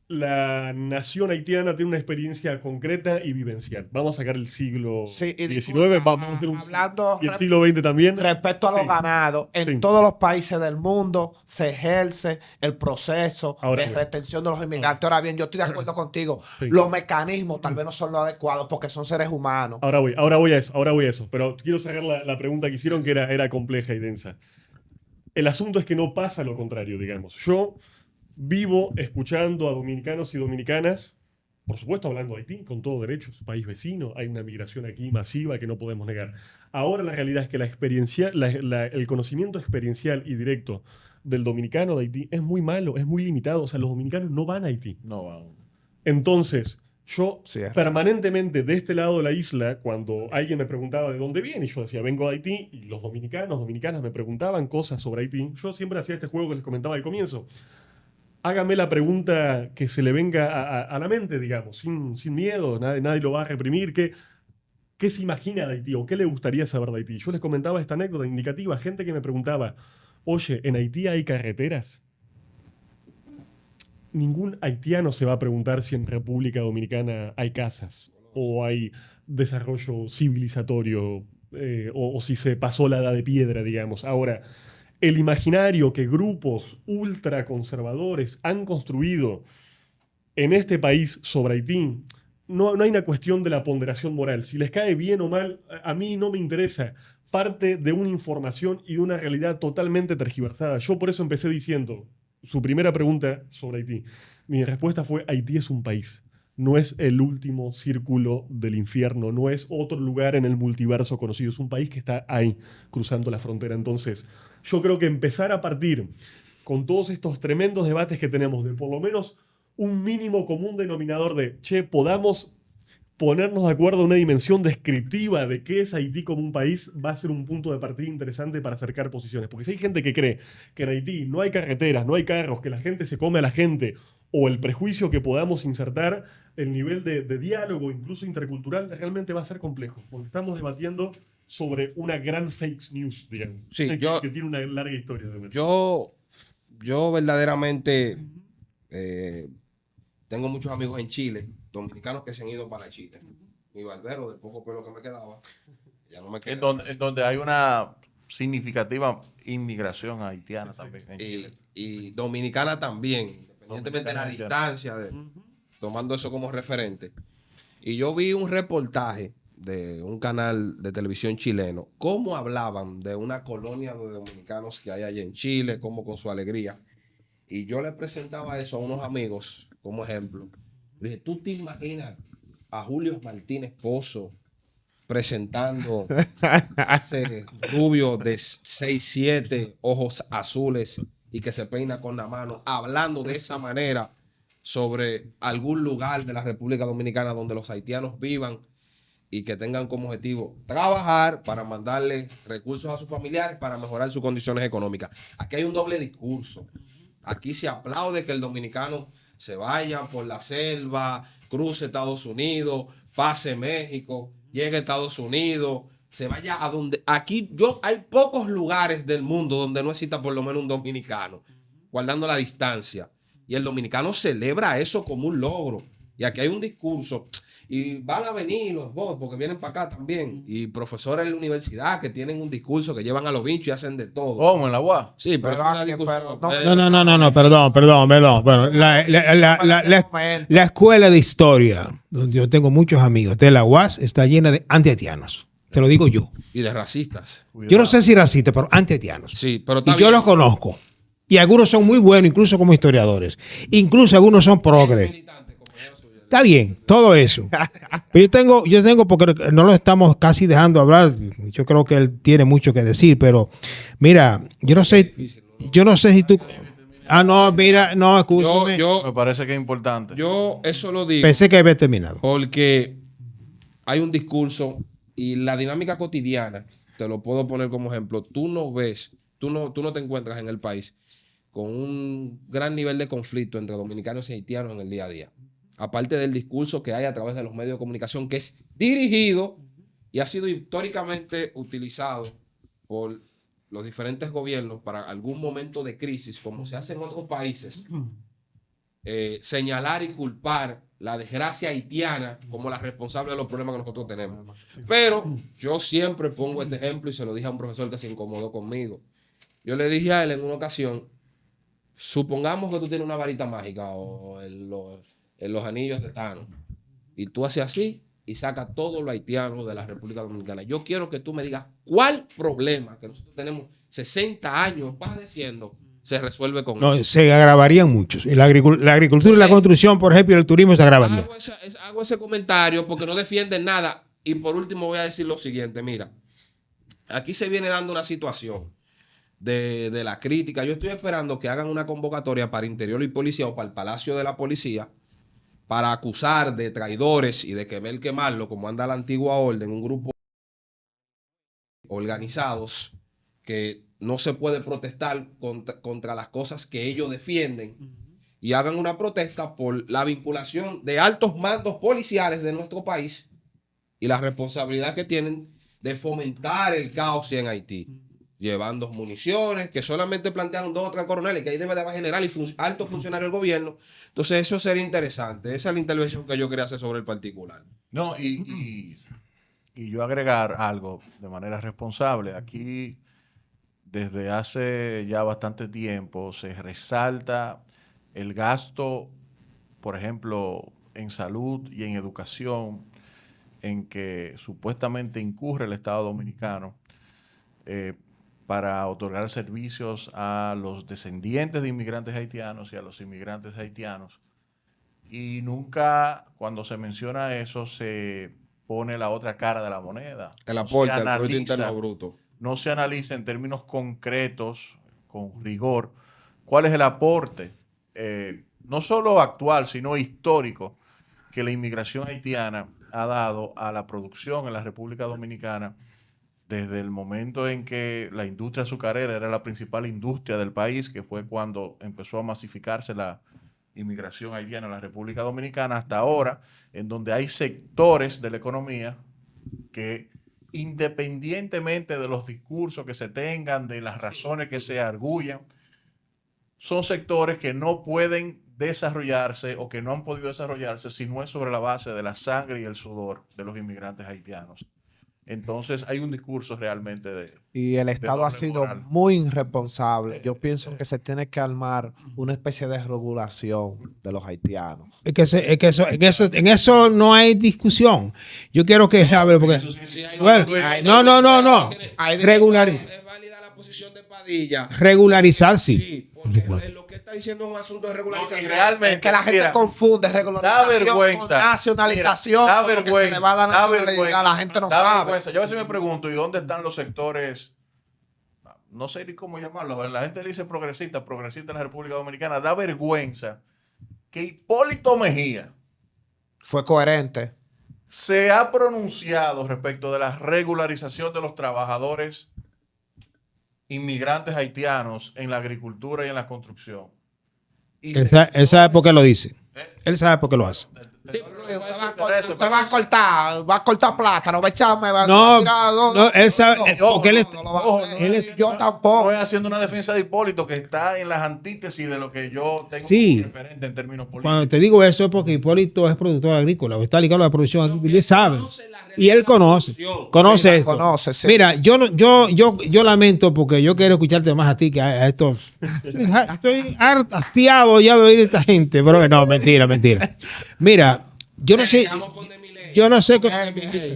La nación haitiana tiene una experiencia concreta y vivencial. Vamos a sacar el siglo XIX, vamos a hacer y el siglo XX también.
Respecto a los ganados, en todos los países del mundo se ejerce el proceso de retención de los inmigrantes. Ahora bien, yo estoy de acuerdo contigo. Los mecanismos tal vez no son los adecuados porque son seres humanos.
Ahora voy a eso. Pero quiero sacar la pregunta que hicieron, que era compleja y densa. El asunto es que no pasa lo contrario, digamos. Yo vivo escuchando a dominicanos y dominicanas, por supuesto hablando de Haití, con todo derecho, es un país vecino, hay una migración aquí masiva que no podemos negar. Ahora la realidad es que el conocimiento experiencial y directo del dominicano de Haití es muy malo, es muy limitado. O sea, los dominicanos no van a Haití.
No van.
Entonces, yo permanentemente de este lado de la isla, cuando alguien me preguntaba de dónde viene, y yo decía, vengo de Haití, y los dominicanas me preguntaban cosas sobre Haití, yo siempre hacía este juego que les comentaba al comienzo. Hágame la pregunta que se le venga a la mente, digamos, sin miedo, nadie lo va a reprimir. ¿Qué qué se imagina de Haití o qué le gustaría saber de Haití. Yo les comentaba esta anécdota indicativa, gente que me preguntaba, oye, ¿en Haití hay carreteras? Ningún haitiano se va a preguntar si en República Dominicana hay casas o hay desarrollo civilizatorio o si se pasó la edad de piedra, digamos. Ahora, el imaginario que grupos ultraconservadores han construido en este país sobre Haití, no hay una cuestión de la ponderación moral. Si les cae bien o mal, a mí no me interesa. Parte de una información y de una realidad totalmente tergiversada. Yo por eso empecé diciendo, su primera pregunta sobre Haití, mi respuesta fue, Haití es un país. No es el último círculo del infierno, no es otro lugar en el multiverso conocido, es un país que está ahí, cruzando la frontera. Entonces, yo creo que empezar a partir con todos estos tremendos debates que tenemos, de por lo menos un mínimo común denominador de, che, podamos ponernos de acuerdo en una dimensión descriptiva de qué es Haití como un país, va a ser un punto de partida interesante para acercar posiciones. Porque si hay gente que cree que en Haití no hay carreteras, no hay carros, que la gente se come a la gente, o el prejuicio que podamos insertar, el nivel de diálogo, incluso intercultural, realmente va a ser complejo. Porque estamos debatiendo sobre una gran fake news, digamos.
Sí,
que tiene una larga historia.
Yo verdaderamente tengo muchos amigos en Chile, dominicanos que se han ido para Chile. Mi barbero, del poco pelo que me quedaba, ya no me queda.
En donde hay una significativa inmigración haitiana también.
Y dominicana también, independientemente de la distancia, tomando eso como referente. Y yo vi un reportaje de un canal de televisión chileno, cómo hablaban de una colonia de dominicanos que hay allá en Chile, cómo con su alegría. Y yo le presentaba eso a unos amigos como ejemplo. Le dije, ¿tú te imaginas a Julio Martínez Pozo presentando ese rubio de 6'7", ojos azules y que se peina con la mano, hablando de esa manera sobre algún lugar de la República Dominicana donde los haitianos vivan y que tengan como objetivo trabajar para mandarle recursos a sus familiares para mejorar sus condiciones económicas? Aquí hay un doble discurso. Aquí se aplaude que el dominicano se vaya por la selva, cruce Estados Unidos, pase México, llegue a Estados Unidos, se vaya a donde... Aquí hay pocos lugares del mundo donde no exista por lo menos un dominicano, guardando la distancia. Y el dominicano celebra eso como un logro. Y aquí hay un discurso. Y van a venir los bots, porque vienen para acá también. Y profesores en la universidad que tienen un discurso, que llevan a los bichos y hacen de todo.
¿Cómo? ¿En la UAS?
Sí, pero es una discusión.
No, perdón. Bueno, la escuela de historia, donde yo tengo muchos amigos, de la UAS, está llena de antihaitianos. Te lo digo yo.
Y de racistas.
Yo no sé si racistas, pero antihaitianos.
Sí, pero
y yo los conozco. Y algunos son muy buenos, incluso como historiadores. Incluso algunos son progres. Está bien, todo eso. Pero yo tengo, porque no lo estamos casi dejando hablar. Yo creo que él tiene mucho que decir, pero mira, yo no sé si tú... no, mira, no, escúchame.
Me parece que es importante.
Yo eso lo digo.
Pensé que había terminado.
Porque hay un discurso y la dinámica cotidiana, te lo puedo poner como ejemplo, tú no te encuentras en el país con un gran nivel de conflicto entre dominicanos y haitianos en el día a día. Aparte del discurso que hay a través de los medios de comunicación, que es dirigido y ha sido históricamente utilizado por los diferentes gobiernos para algún momento de crisis, como se hace en otros países, señalar y culpar la desgracia haitiana como la responsable de los problemas que nosotros tenemos. Pero yo siempre pongo este ejemplo y se lo dije a un profesor que se incomodó conmigo. Yo le dije a él en una ocasión, supongamos que tú tienes una varita mágica o en los anillos de Thanos y tú haces así y sacas todos los haitianos de la República Dominicana. Yo quiero que tú me digas cuál problema que nosotros tenemos 60 años padeciendo se resuelve con
eso. Se agravarían muchos. La agricultura y la construcción, por ejemplo, y el turismo se agravarían.
Hago ese comentario porque no defienden nada. Y por último voy a decir lo siguiente. Mira, aquí se viene dando una situación de la crítica. Yo estoy esperando que hagan una convocatoria para Interior y Policía o para el Palacio de la Policía para acusar de traidores y de quemarlo, como anda la antigua orden, un grupo organizados que no se puede protestar contra las cosas que ellos defienden, y hagan una protesta por la vinculación de altos mandos policiales de nuestro país y la responsabilidad que tienen de fomentar el caos en Haití, llevando municiones, que solamente plantearon 2 o 3 coroneles, que ahí debe de haber general y alto funcionario del gobierno. Entonces eso sería interesante. Esa es la intervención que yo quería hacer sobre el particular.
No, y yo agregar algo de manera responsable. Aquí, desde hace ya bastante tiempo, se resalta el gasto, por ejemplo, en salud y en educación, en que supuestamente incurre el Estado Dominicano para otorgar servicios a los descendientes de inmigrantes haitianos y a los inmigrantes haitianos. Y nunca, cuando se menciona eso, se pone la otra cara de la moneda.
El aporte al Producto Interno Bruto.
No se analiza en términos concretos, con rigor, cuál es el aporte, no solo actual, sino histórico, que la inmigración haitiana ha dado a la producción en la República Dominicana desde el momento en que la industria azucarera era la principal industria del país, que fue cuando empezó a masificarse la inmigración haitiana en la República Dominicana, hasta ahora, en donde hay sectores de la economía que, independientemente de los discursos que se tengan, de las razones que se arguyan, son sectores que no pueden desarrollarse o que no han podido desarrollarse si no es sobre la base de la sangre y el sudor de los inmigrantes haitianos. Entonces hay un discurso realmente de...
Y el Estado ha sido muy irresponsable. Yo pienso que se tiene que armar una especie de regulación de los haitianos.
En eso no hay discusión. Yo quiero que hable porque... Bueno, no. Regularizar.
Es válida la posición de Padilla.
Regularizar, sí.
Sí, porque lo que está diciendo es un asunto de regularización.
No, y realmente,
Es que la gente confunde regularización con nacionalización.
Da
porque
vergüenza.
se le va a dar nacionalidad, la gente no sabe.
Yo a veces me pregunto, ¿y dónde están los sectores? No sé ni cómo llamarlo. La gente le dice progresista en la República Dominicana. Da vergüenza que Hipólito Mejía
Fue coherente.
se ha pronunciado respecto de la regularización de los trabajadores inmigrantes haitianos en la agricultura y en la construcción. Y
Él sabe por qué lo dice. Él sabe por qué lo hace.
Usted va a cortar plátano, va a echarme,
No, él sabe, porque
yo tampoco.
No es haciendo una defensa de Hipólito que está en las antítesis de lo que yo tengo
Sí.
como referente en términos políticos.
Cuando te digo eso es porque Hipólito es productor agrícola, está ligado a la producción agrícola, y él sabe. Y él conoce esto.
Conoce, sí.
Mira, yo lamento porque yo quiero escucharte más a ti que a estos. Estoy hastiado ya de oír a esta gente, pero no, mentira. Mira, yo no sé,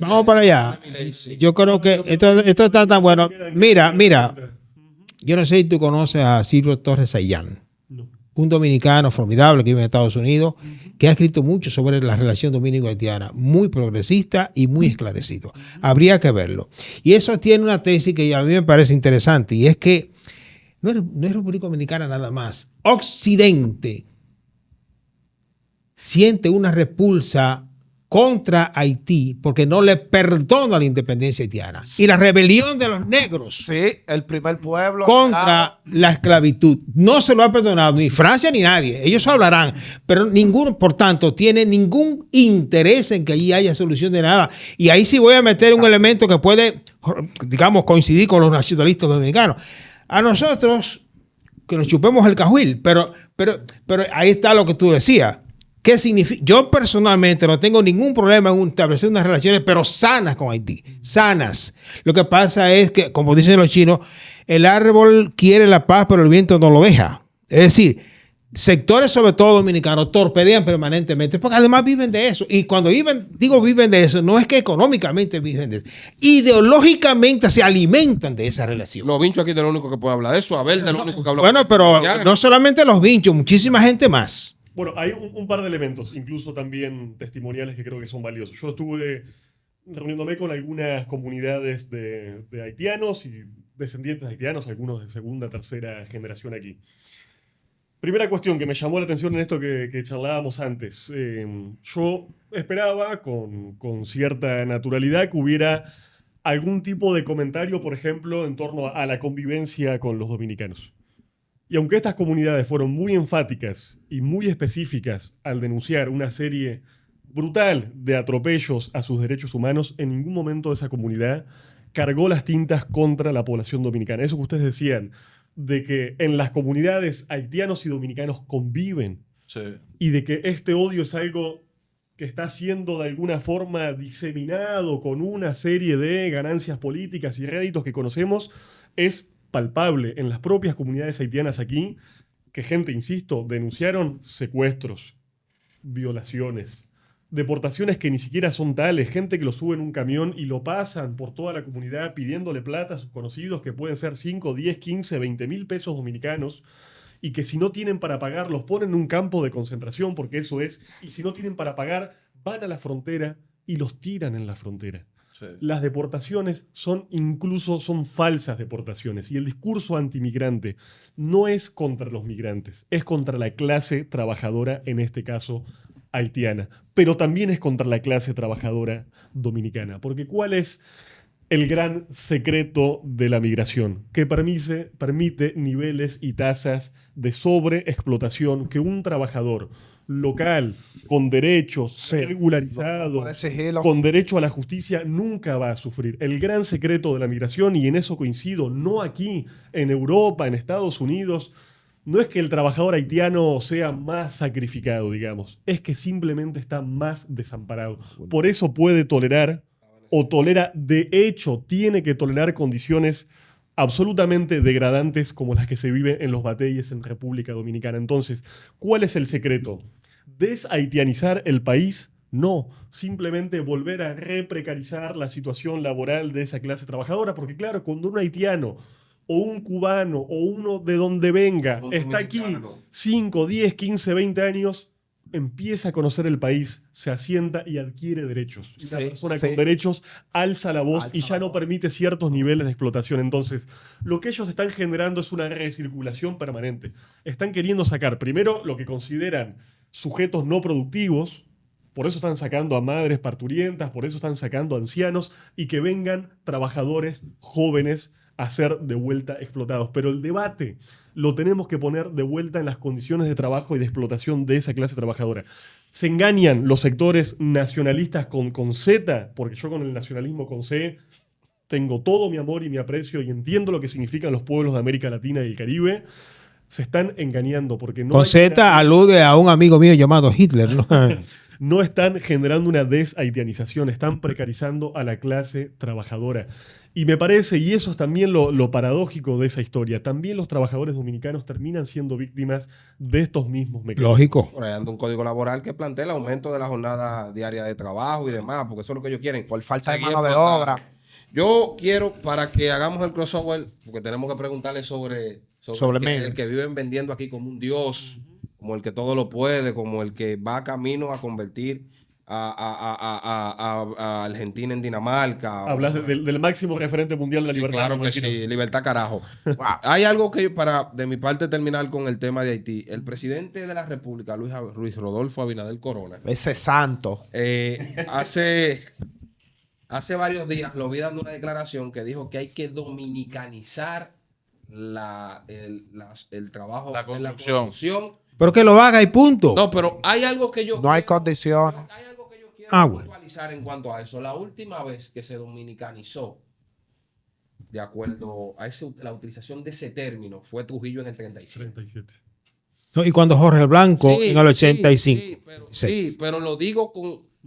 vamos para allá. Yo creo que esto está tan bueno. Mira, yo no sé si tú conoces a Silvio Torres Sayán, un dominicano formidable que vive en Estados Unidos, que ha escrito mucho sobre la relación dominico-haitiana, muy progresista y muy esclarecido. Habría que verlo. Y eso tiene una tesis que a mí me parece interesante, y es que no es República Dominicana nada más. Occidente siente una repulsa contra Haití porque no le perdona la independencia haitiana. Y la rebelión de los negros.
Sí, el primer pueblo.
Contra la esclavitud. No se lo ha perdonado ni Francia ni nadie. Ellos hablarán, pero ninguno, por tanto, tiene ningún interés en que allí haya solución de nada. Y ahí sí voy a meter un elemento que puede, digamos, coincidir con los nacionalistas dominicanos. A nosotros, que nos chupemos el cajuil, pero ahí está lo que tú decías. ¿Qué significa? Yo personalmente no tengo ningún problema en establecer unas relaciones, pero sanas con Haití. Sanas. Lo que pasa es que, como dicen los chinos, el árbol quiere la paz, pero el viento no lo deja. Es decir, sectores, sobre todo dominicanos, torpedean permanentemente, porque además viven de eso. Y cuando viven de eso, no es que económicamente viven de eso. Ideológicamente se alimentan de esa relación.
Los vinchos aquí de lo único que puede hablar de eso. Abel de lo único que habla.
Bueno, pero no solamente los vinchos, muchísima gente más.
Bueno, hay un par de elementos, incluso también testimoniales que creo que son valiosos. Yo estuve reuniéndome con algunas comunidades de haitianos y descendientes de haitianos, algunos de segunda, tercera generación aquí. Primera cuestión que me llamó la atención en esto que charlábamos antes. Yo esperaba con cierta naturalidad que hubiera algún tipo de comentario, por ejemplo, en torno a la convivencia con los dominicanos. Y aunque estas comunidades fueron muy enfáticas y muy específicas al denunciar una serie brutal de atropellos a sus derechos humanos, en ningún momento esa comunidad cargó las tintas contra la población dominicana. Eso que ustedes decían, de que en las comunidades haitianos y dominicanos conviven,
Sí.
y de que este odio es algo que está siendo de alguna forma diseminado con una serie de ganancias políticas y réditos que conocemos, es palpable en las propias comunidades haitianas aquí, que gente, insisto, denunciaron secuestros, violaciones, deportaciones que ni siquiera son tales, gente que lo sube en un camión y lo pasan por toda la comunidad pidiéndole plata a sus conocidos, que pueden ser 5, 10, 15, 20 mil pesos dominicanos, y que si no tienen para pagar los ponen en un campo de concentración, porque eso es, y si no tienen para pagar van a la frontera y los tiran en la frontera.
Sí.
Las deportaciones son falsas deportaciones, y el discurso antimigrante no es contra los migrantes, es contra la clase trabajadora, en este caso haitiana, pero también es contra la clase trabajadora dominicana, porque ¿cuál es el gran secreto de la migración? Que permite niveles y tasas de sobreexplotación que un trabajador local, con derechos, regularizado,
puede exigirlo.
con derecho a la justicia, nunca va a sufrir. El gran secreto de la migración, y en eso coincido, no aquí, en Europa, en Estados Unidos, no es que el trabajador haitiano sea más sacrificado, digamos, es que simplemente está más desamparado. Por eso puede tolerar, o tolera, de hecho, tiene que tolerar condiciones absolutamente degradantes como las que se viven en los batalles en República Dominicana. Entonces, ¿cuál es el secreto? ¿Deshaitianizar el país? No, simplemente volver a reprecarizar la situación laboral de esa clase trabajadora, porque claro, cuando un haitiano o un cubano o uno de donde venga
Un
está aquí
dominicano.
5, 10, 15, 20 años, empieza a conocer el país, se asienta y adquiere derechos. Y una
Sí,
persona
sí.
con derechos alza la voz
Alza
y ya
la
no
voz.
permite ciertos niveles de explotación. Entonces, lo que ellos están generando es una recirculación permanente. Están queriendo sacar primero lo que consideran sujetos no productivos, por eso están sacando a madres parturientas, por eso están sacando a ancianos, y que vengan trabajadores jóvenes a ser de vuelta explotados. Pero el debate lo tenemos que poner de vuelta en las condiciones de trabajo y de explotación de esa clase trabajadora. Se engañan los sectores nacionalistas con Z, porque yo con el nacionalismo con C tengo todo mi amor y mi aprecio y entiendo lo que significan los pueblos de América Latina y el Caribe. Se están engañando porque no
Con
hay
Z
una-
alude a un amigo mío llamado Hitler, ¿no?
no están generando una deshaitianización, están precarizando a la clase trabajadora. Y me parece, y eso es también lo paradójico de esa historia, también los trabajadores dominicanos terminan siendo víctimas de estos mismos mecanismos.
Lógico.
Por ahí anda un código laboral que plantea el aumento de la jornada diaria de trabajo y demás, porque eso es lo que ellos quieren.
Por falta de
Seguir
mano de
explotando.
obra.
Yo quiero, para que hagamos el crossover, porque tenemos que preguntarle sobre
Sobre
el que viven vendiendo aquí como un dios, como el que todo lo puede, como el que va camino a convertir a Argentina en Dinamarca.
Hablas del máximo referente mundial de la
Sí,
libertad.
claro
me
que
imagino.
sí, libertad carajo. Hay algo que para de mi parte terminar con el tema de Haití. El presidente de la República, Luis Rodolfo Abinader Corona,
Ese santo.
hace varios días lo vi dando una declaración que dijo que hay que dominicanizar el trabajo
La
en la
construcción.
construcción.
Pero que lo haga y punto.
No, pero hay algo que yo
No hay condiciones.
hay algo que yo quiero
Bueno.
puntualizar en cuanto a eso. La última vez que se dominicanizó, de acuerdo a la utilización de ese término, fue Trujillo en el 37.
37.
No, y cuando Jorge Blanco
Sí,
en el
sí,
85.
sí, pero lo digo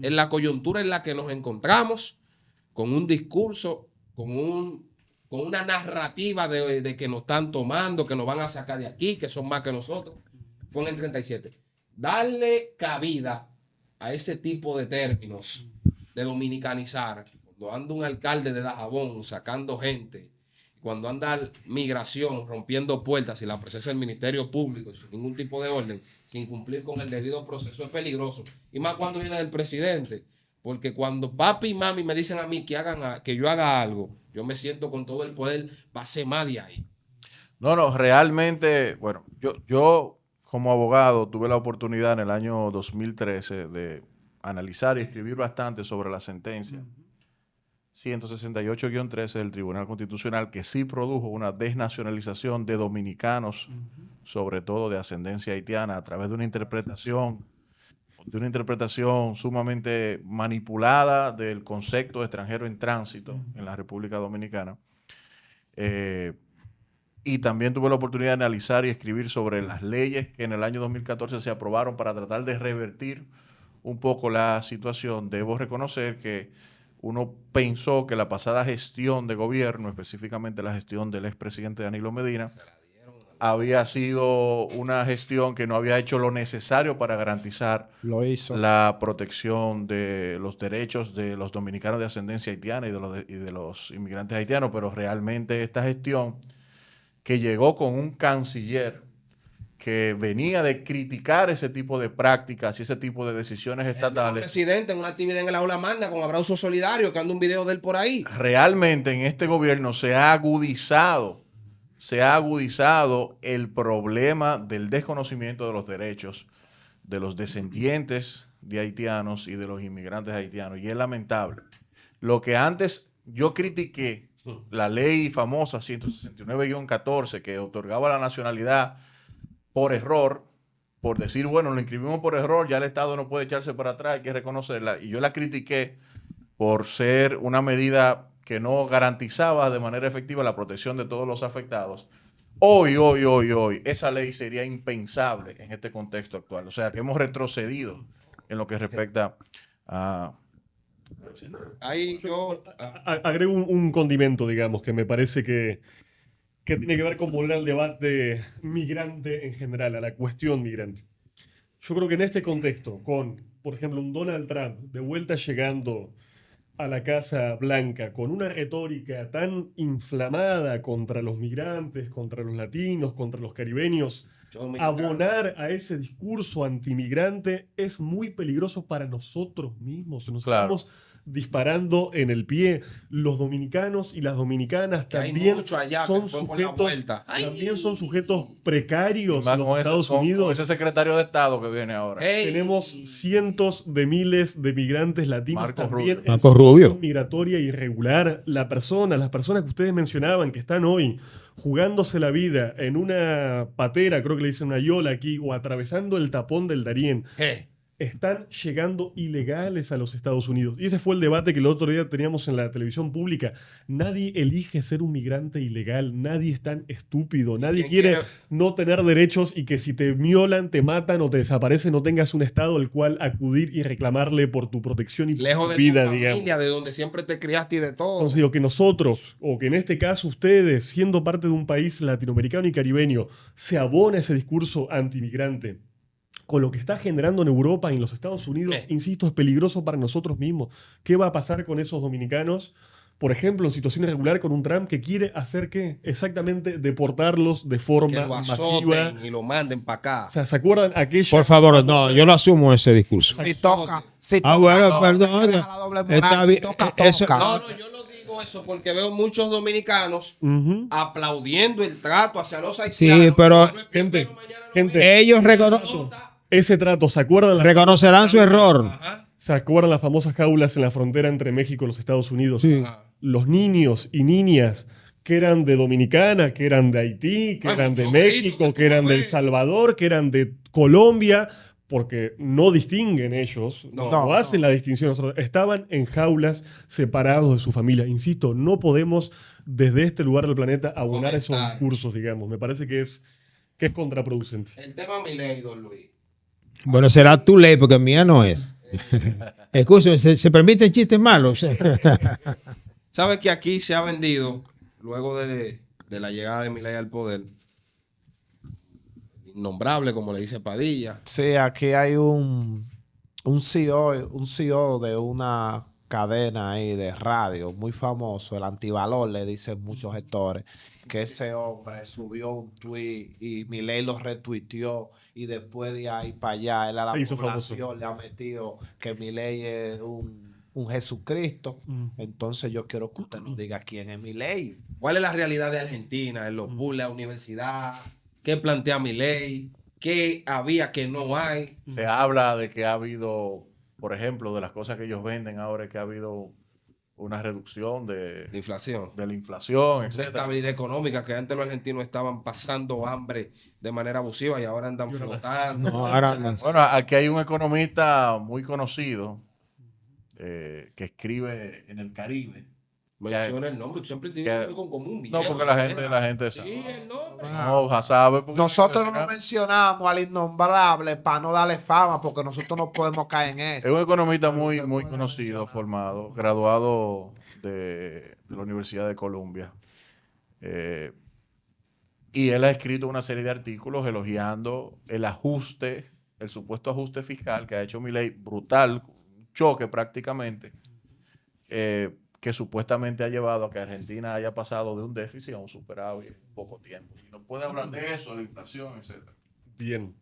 en la coyuntura en la que nos encontramos, con un discurso, con una narrativa de que nos están tomando, que nos van a sacar de aquí, que son más que nosotros. Fue en el 37. Darle cabida a ese tipo de términos de dominicanizar, cuando anda un alcalde de Dajabón sacando gente, cuando anda migración rompiendo puertas y la presencia del Ministerio Público sin ningún tipo de orden, sin cumplir con el debido proceso, es peligroso. Y más cuando viene del presidente, porque cuando papi y mami me dicen a mí que yo haga algo, yo me siento con todo el poder para hacer más de ahí.
No, realmente, bueno, yo como abogado tuve la oportunidad en el año 2013 de analizar y escribir bastante sobre la sentencia 168-13 del Tribunal Constitucional, que sí produjo una desnacionalización de dominicanos, sobre todo de ascendencia haitiana, a través de una interpretación de una interpretación sumamente manipulada del concepto de extranjero en tránsito en la República Dominicana. Y también tuve la oportunidad de analizar y escribir sobre las leyes que en el año 2014 se aprobaron para tratar de revertir un poco la situación. Debo reconocer que uno pensó que la pasada gestión de gobierno, específicamente la gestión del expresidente Danilo Medina, había sido una gestión que no había hecho lo necesario para garantizar la protección de los derechos de los dominicanos de ascendencia haitiana y de los inmigrantes haitianos, pero realmente esta gestión, que llegó con un canciller que venía de criticar ese tipo de prácticas y ese tipo de decisiones estatales.
El presidente en una actividad en el aula magna con abrazo solidario, que anda un video de él por ahí.
Realmente en este gobierno se ha agudizado el problema del desconocimiento de los derechos de los descendientes de haitianos y de los inmigrantes haitianos. Y es lamentable. Lo que antes yo critiqué, la ley famosa 169-14, que otorgaba la nacionalidad por error, por decir, bueno, lo inscribimos por error, ya el Estado no puede echarse para atrás, hay que reconocerla. Y yo la critiqué por ser una medida que no garantizaba de manera efectiva la protección de todos los afectados. Hoy, esa ley sería impensable en este contexto actual. O sea, que hemos retrocedido en lo que respecta a...
Ahí yo
agrego un condimento, digamos, que me parece que tiene que ver con volver al debate migrante en general, a la cuestión migrante. Yo creo que en este contexto, con, por ejemplo, un Donald Trump de vuelta llegando a la Casa Blanca con una retórica tan inflamada contra los migrantes, contra los latinos, contra los caribeños, abonar a ese discurso antimigrante es muy peligroso para nosotros mismos. Nos estamos disparando en el pie. Los dominicanos y las dominicanas también son sujetos precarios en los Estados Unidos.
Con ese secretario de Estado que viene ahora.
Tenemos cientos de miles de migrantes latinos
Marco
también
Rubio.
en situación migratoria irregular. Las personas que ustedes mencionaban que están hoy jugándose la vida en una patera, creo que le dicen una yola aquí, o atravesando el tapón del Darién, están llegando ilegales a los Estados Unidos. Y ese fue el debate que el otro día teníamos en la televisión pública. Nadie elige ser un migrante ilegal. Nadie es tan estúpido. Nadie quiere no tener derechos y que si te violan, te matan o te desaparecen, no tengas un estado al cual acudir y reclamarle por tu protección y
lejos
tu
de
vida,
tu familia,
digamos.
de donde siempre te criaste y de todo.
Entonces digo que nosotros, o que en este caso ustedes, siendo parte de un país latinoamericano y caribeño, se abona ese discurso antimigrante con lo que está generando en Europa y en los Estados Unidos, insisto, es peligroso para nosotros mismos. ¿Qué va a pasar con esos dominicanos, por ejemplo, en situación irregular con un Trump que quiere hacer qué? Exactamente deportarlos de forma masiva.
Y lo manden para acá.
O sea, ¿se acuerdan aquella...
Por favor, no, yo no asumo ese discurso.
Si toca.
Bueno, perdón. Está bien. Eso,
No, yo lo digo eso porque veo muchos dominicanos aplaudiendo el trato hacia los haitianos.
Sí, pero
gente,
ellos reconocen.
Ese trato, ¿se acuerdan?
Reconocerán su error.
¿Se acuerdan las famosas jaulas en la frontera entre México y los Estados Unidos?
Sí.
Los niños y niñas que eran de Dominicana, que eran de Haití, que eran de México, que eran de El Salvador, que eran de Colombia, porque no distinguen ellos, no hacen la distinción. Estaban en jaulas separados de su familia. Insisto, no podemos desde este lugar del planeta abonar esos discursos, digamos. Me parece que es contraproducente.
El tema Milei, don Luis.
Bueno, será tu ley, porque mía no es. Escúchame, ¿se permiten chistes malos?
¿Sabes que aquí se ha vendido, luego de la llegada de Milei al poder, innombrable, como le dice Padilla?
Sí, aquí hay un CEO de una cadena ahí de radio muy famoso, el antivalor, le dicen muchos gestores, que ese hombre subió un tweet y Milei lo retuiteó y después de ahí para allá, él a la población le ha metido que Milei es un Jesucristo. Entonces yo quiero que usted nos diga quién es Milei.
¿Cuál es la realidad de Argentina en los bulls, la universidad? ¿Qué plantea Milei? ¿Qué había que no hay?
Se habla de que ha habido, por ejemplo, de las cosas que ellos venden ahora, que ha habido una reducción
De inflación.
de la inflación,
De
etc.
estabilidad económica, que antes los argentinos estaban pasando hambre de manera abusiva y ahora andan flotando.
No, ahora
Bueno, aquí hay un economista muy conocido que escribe en el Caribe.
Menciona el nombre, tú siempre tienes algo en común.
No, porque la gente sabe.
Sí, el nombre.
No, ya sabe. porque
Nosotros
si
no mencionamos al innombrable para no darle fama, porque nosotros no podemos caer en
Es
eso.
un economista muy conocido, formado, graduado de la Universidad de Columbia. Y él ha escrito una serie de artículos elogiando el supuesto ajuste fiscal que ha hecho Milei, brutal, un choque prácticamente, que supuestamente ha llevado a que Argentina haya pasado de un déficit a un superávit en poco tiempo. Y no puede hablar de eso, de la inflación, etc.
Bien.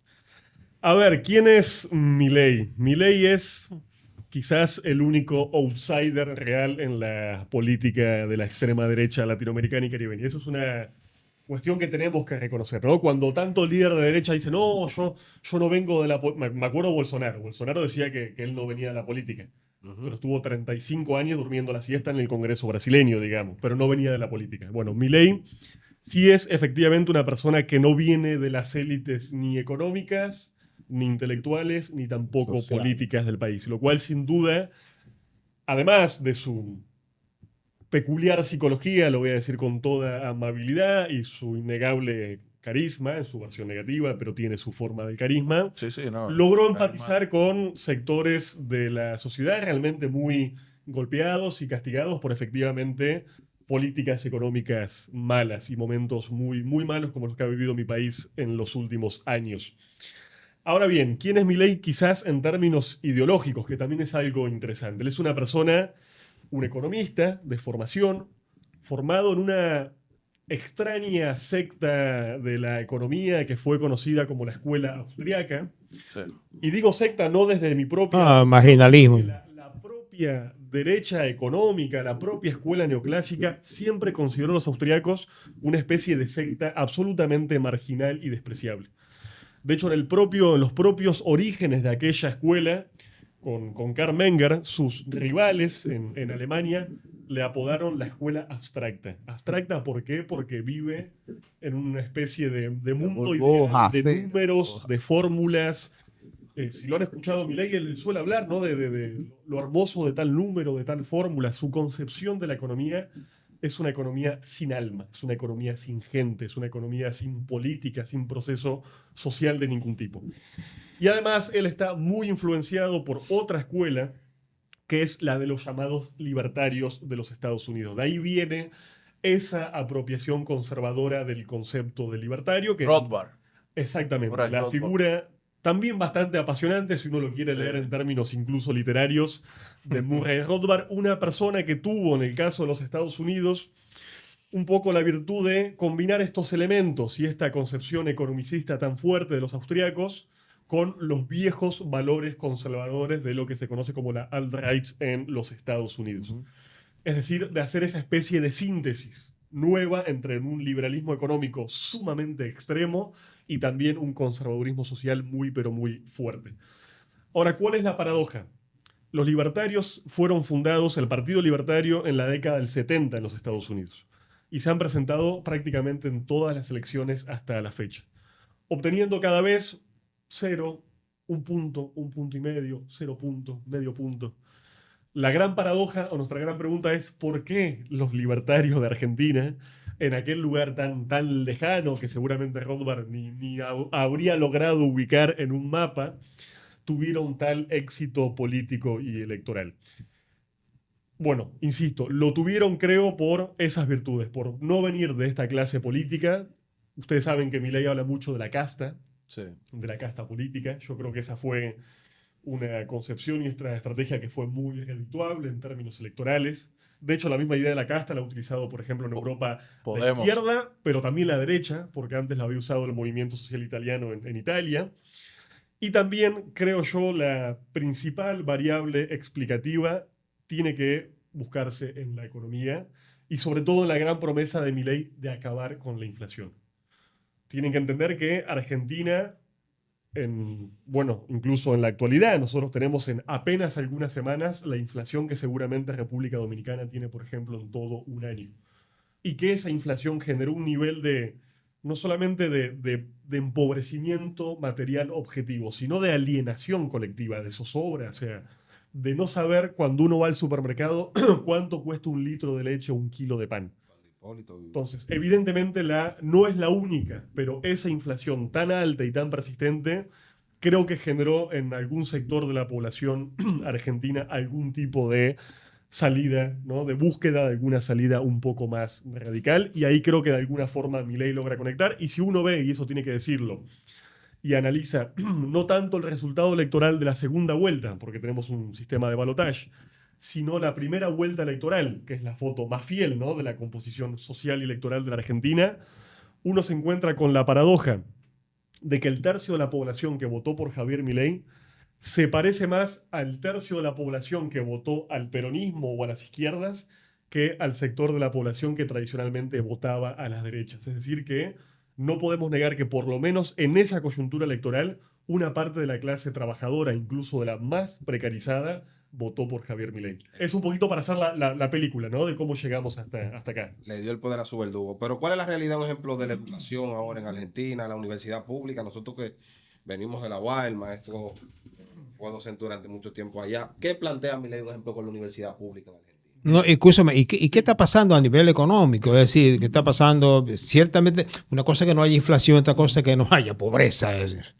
A ver, ¿quién es Milei? Milei es quizás el único outsider real en la política de la extrema derecha latinoamericana y caribeña. Eso es una cuestión que tenemos que reconocer, ¿no? Cuando tanto líder de derecha dice, no, yo no vengo de la política. Me acuerdo de Bolsonaro. Bolsonaro decía que él no venía de la política. Pero estuvo 35 años durmiendo la siesta en el Congreso brasileño, digamos, pero no venía de la política. Bueno, Milei sí es efectivamente una persona que no viene de las élites ni económicas, ni intelectuales, ni tampoco políticas del país, lo cual sin duda, además de su peculiar psicología, lo voy a decir con toda amabilidad, y su innegable carisma, en su versión negativa, pero tiene su forma de carisma,
Sí, no.
logró empatizar con sectores de la sociedad realmente muy golpeados y castigados por efectivamente políticas económicas malas y momentos muy, muy malos como los que ha vivido mi país en los últimos años. Ahora bien, ¿quién es Milei? Quizás en términos ideológicos, que también es algo interesante. Él es una persona, un economista de formación, formado en una extraña secta de la economía que fue conocida como la escuela austriaca.
Sí.
Y digo secta no desde mi propia...
marginalismo.
La propia derecha económica, la propia escuela neoclásica, siempre consideró a los austriacos una especie de secta absolutamente marginal y despreciable. De hecho, en los propios orígenes de aquella escuela, con Karl Menger, sus rivales en Alemania le apodaron la escuela abstracta. ¿Abstracta por qué? Porque vive en una especie de mundo ideal, de números, de fórmulas. Si lo han escuchado a Milei, él suele hablar, ¿no? de lo hermoso de tal número, de tal fórmula. Su concepción de la economía es una economía sin alma, es una economía sin gente, es una economía sin política, sin proceso social de ningún tipo. Y además él está muy influenciado por otra escuela, que es la de los llamados libertarios de los Estados Unidos. De ahí viene esa apropiación conservadora del concepto de libertario.
Rothbard.
Exactamente, la figura también bastante apasionante, si uno lo quiere leer en términos incluso literarios, de Murray Rothbard, una persona que tuvo, en el caso de los Estados Unidos, un poco la virtud de combinar estos elementos y esta concepción economicista tan fuerte de los austríacos con los viejos valores conservadores de lo que se conoce como la alt-right en los Estados Unidos. Es decir, de hacer esa especie de síntesis nueva entre un liberalismo económico sumamente extremo y también un conservadurismo social muy, pero muy fuerte. Ahora, ¿cuál es la paradoja? Los libertarios fueron fundados, el Partido Libertario, en la década del 70 en los Estados Unidos. Y se han presentado prácticamente en todas las elecciones hasta la fecha, obteniendo cada vez 0, 1 punto, 1 punto y medio, 0 punto, medio punto. La gran paradoja, o nuestra gran pregunta es, ¿por qué los libertarios de Argentina, en aquel lugar tan lejano que seguramente Rothbard ni habría logrado ubicar en un mapa, tuvieron tal éxito político y electoral? Bueno, insisto, lo tuvieron, creo, por esas virtudes, por no venir de esta clase política. Ustedes saben que Milei habla mucho de la casta, de la casta política. Yo creo que esa fue una concepción y esta estrategia que fue muy redituable en términos electorales. De hecho, la misma idea de la casta la ha utilizado, por ejemplo, en Europa la izquierda, pero también la derecha, porque antes la había usado el movimiento social italiano en Italia. Y también, creo yo, la principal variable explicativa tiene que buscarse en la economía y sobre todo en la gran promesa de Milei de acabar con la inflación. Tienen que entender que Argentina bueno, incluso en la actualidad, nosotros tenemos en apenas algunas semanas la inflación que seguramente República Dominicana tiene, por ejemplo, en todo un año. Y que esa inflación generó un nivel no solamente de empobrecimiento material objetivo, sino de alienación colectiva, de zozobra, o sea, de no saber cuando uno va al supermercado cuánto cuesta un litro de leche o un kilo de pan. Entonces, evidentemente no es la única, pero esa inflación tan alta y tan persistente creo que generó en algún sector de la población argentina algún tipo de salida, ¿no? De búsqueda de alguna salida un poco más radical, y ahí creo que de alguna forma Milei logra conectar, y si uno ve, y eso tiene que decirlo, y analiza no tanto el resultado electoral de la segunda vuelta, porque tenemos un sistema de balotaje, sino la primera vuelta electoral, que es la foto más fiel, ¿no?, de la composición social y electoral de la Argentina, uno se encuentra con la paradoja de que el tercio de la población que votó por Javier Milei se parece más al tercio de la población que votó al peronismo o a las izquierdas que al sector de la población que tradicionalmente votaba a las derechas. Es decir, que no podemos negar que por lo menos en esa coyuntura electoral una parte de la clase trabajadora, incluso de la más precarizada, votó por Javier Milei. Es un poquito para hacer la película, ¿no?, de cómo llegamos hasta acá.
Le dio el poder a su verdugo. Pero ¿cuál es la realidad, un ejemplo de la educación ahora en Argentina, la universidad pública? Nosotros que venimos de la UAS, el maestro fue docente durante mucho tiempo allá. ¿Qué plantea Milei, un ejemplo, con la universidad pública en Argentina?
No, escúchame, ¿y qué está pasando a nivel económico? Es decir, ¿qué está pasando? Ciertamente, una cosa es que no haya inflación, otra cosa es que no haya pobreza. Es decir.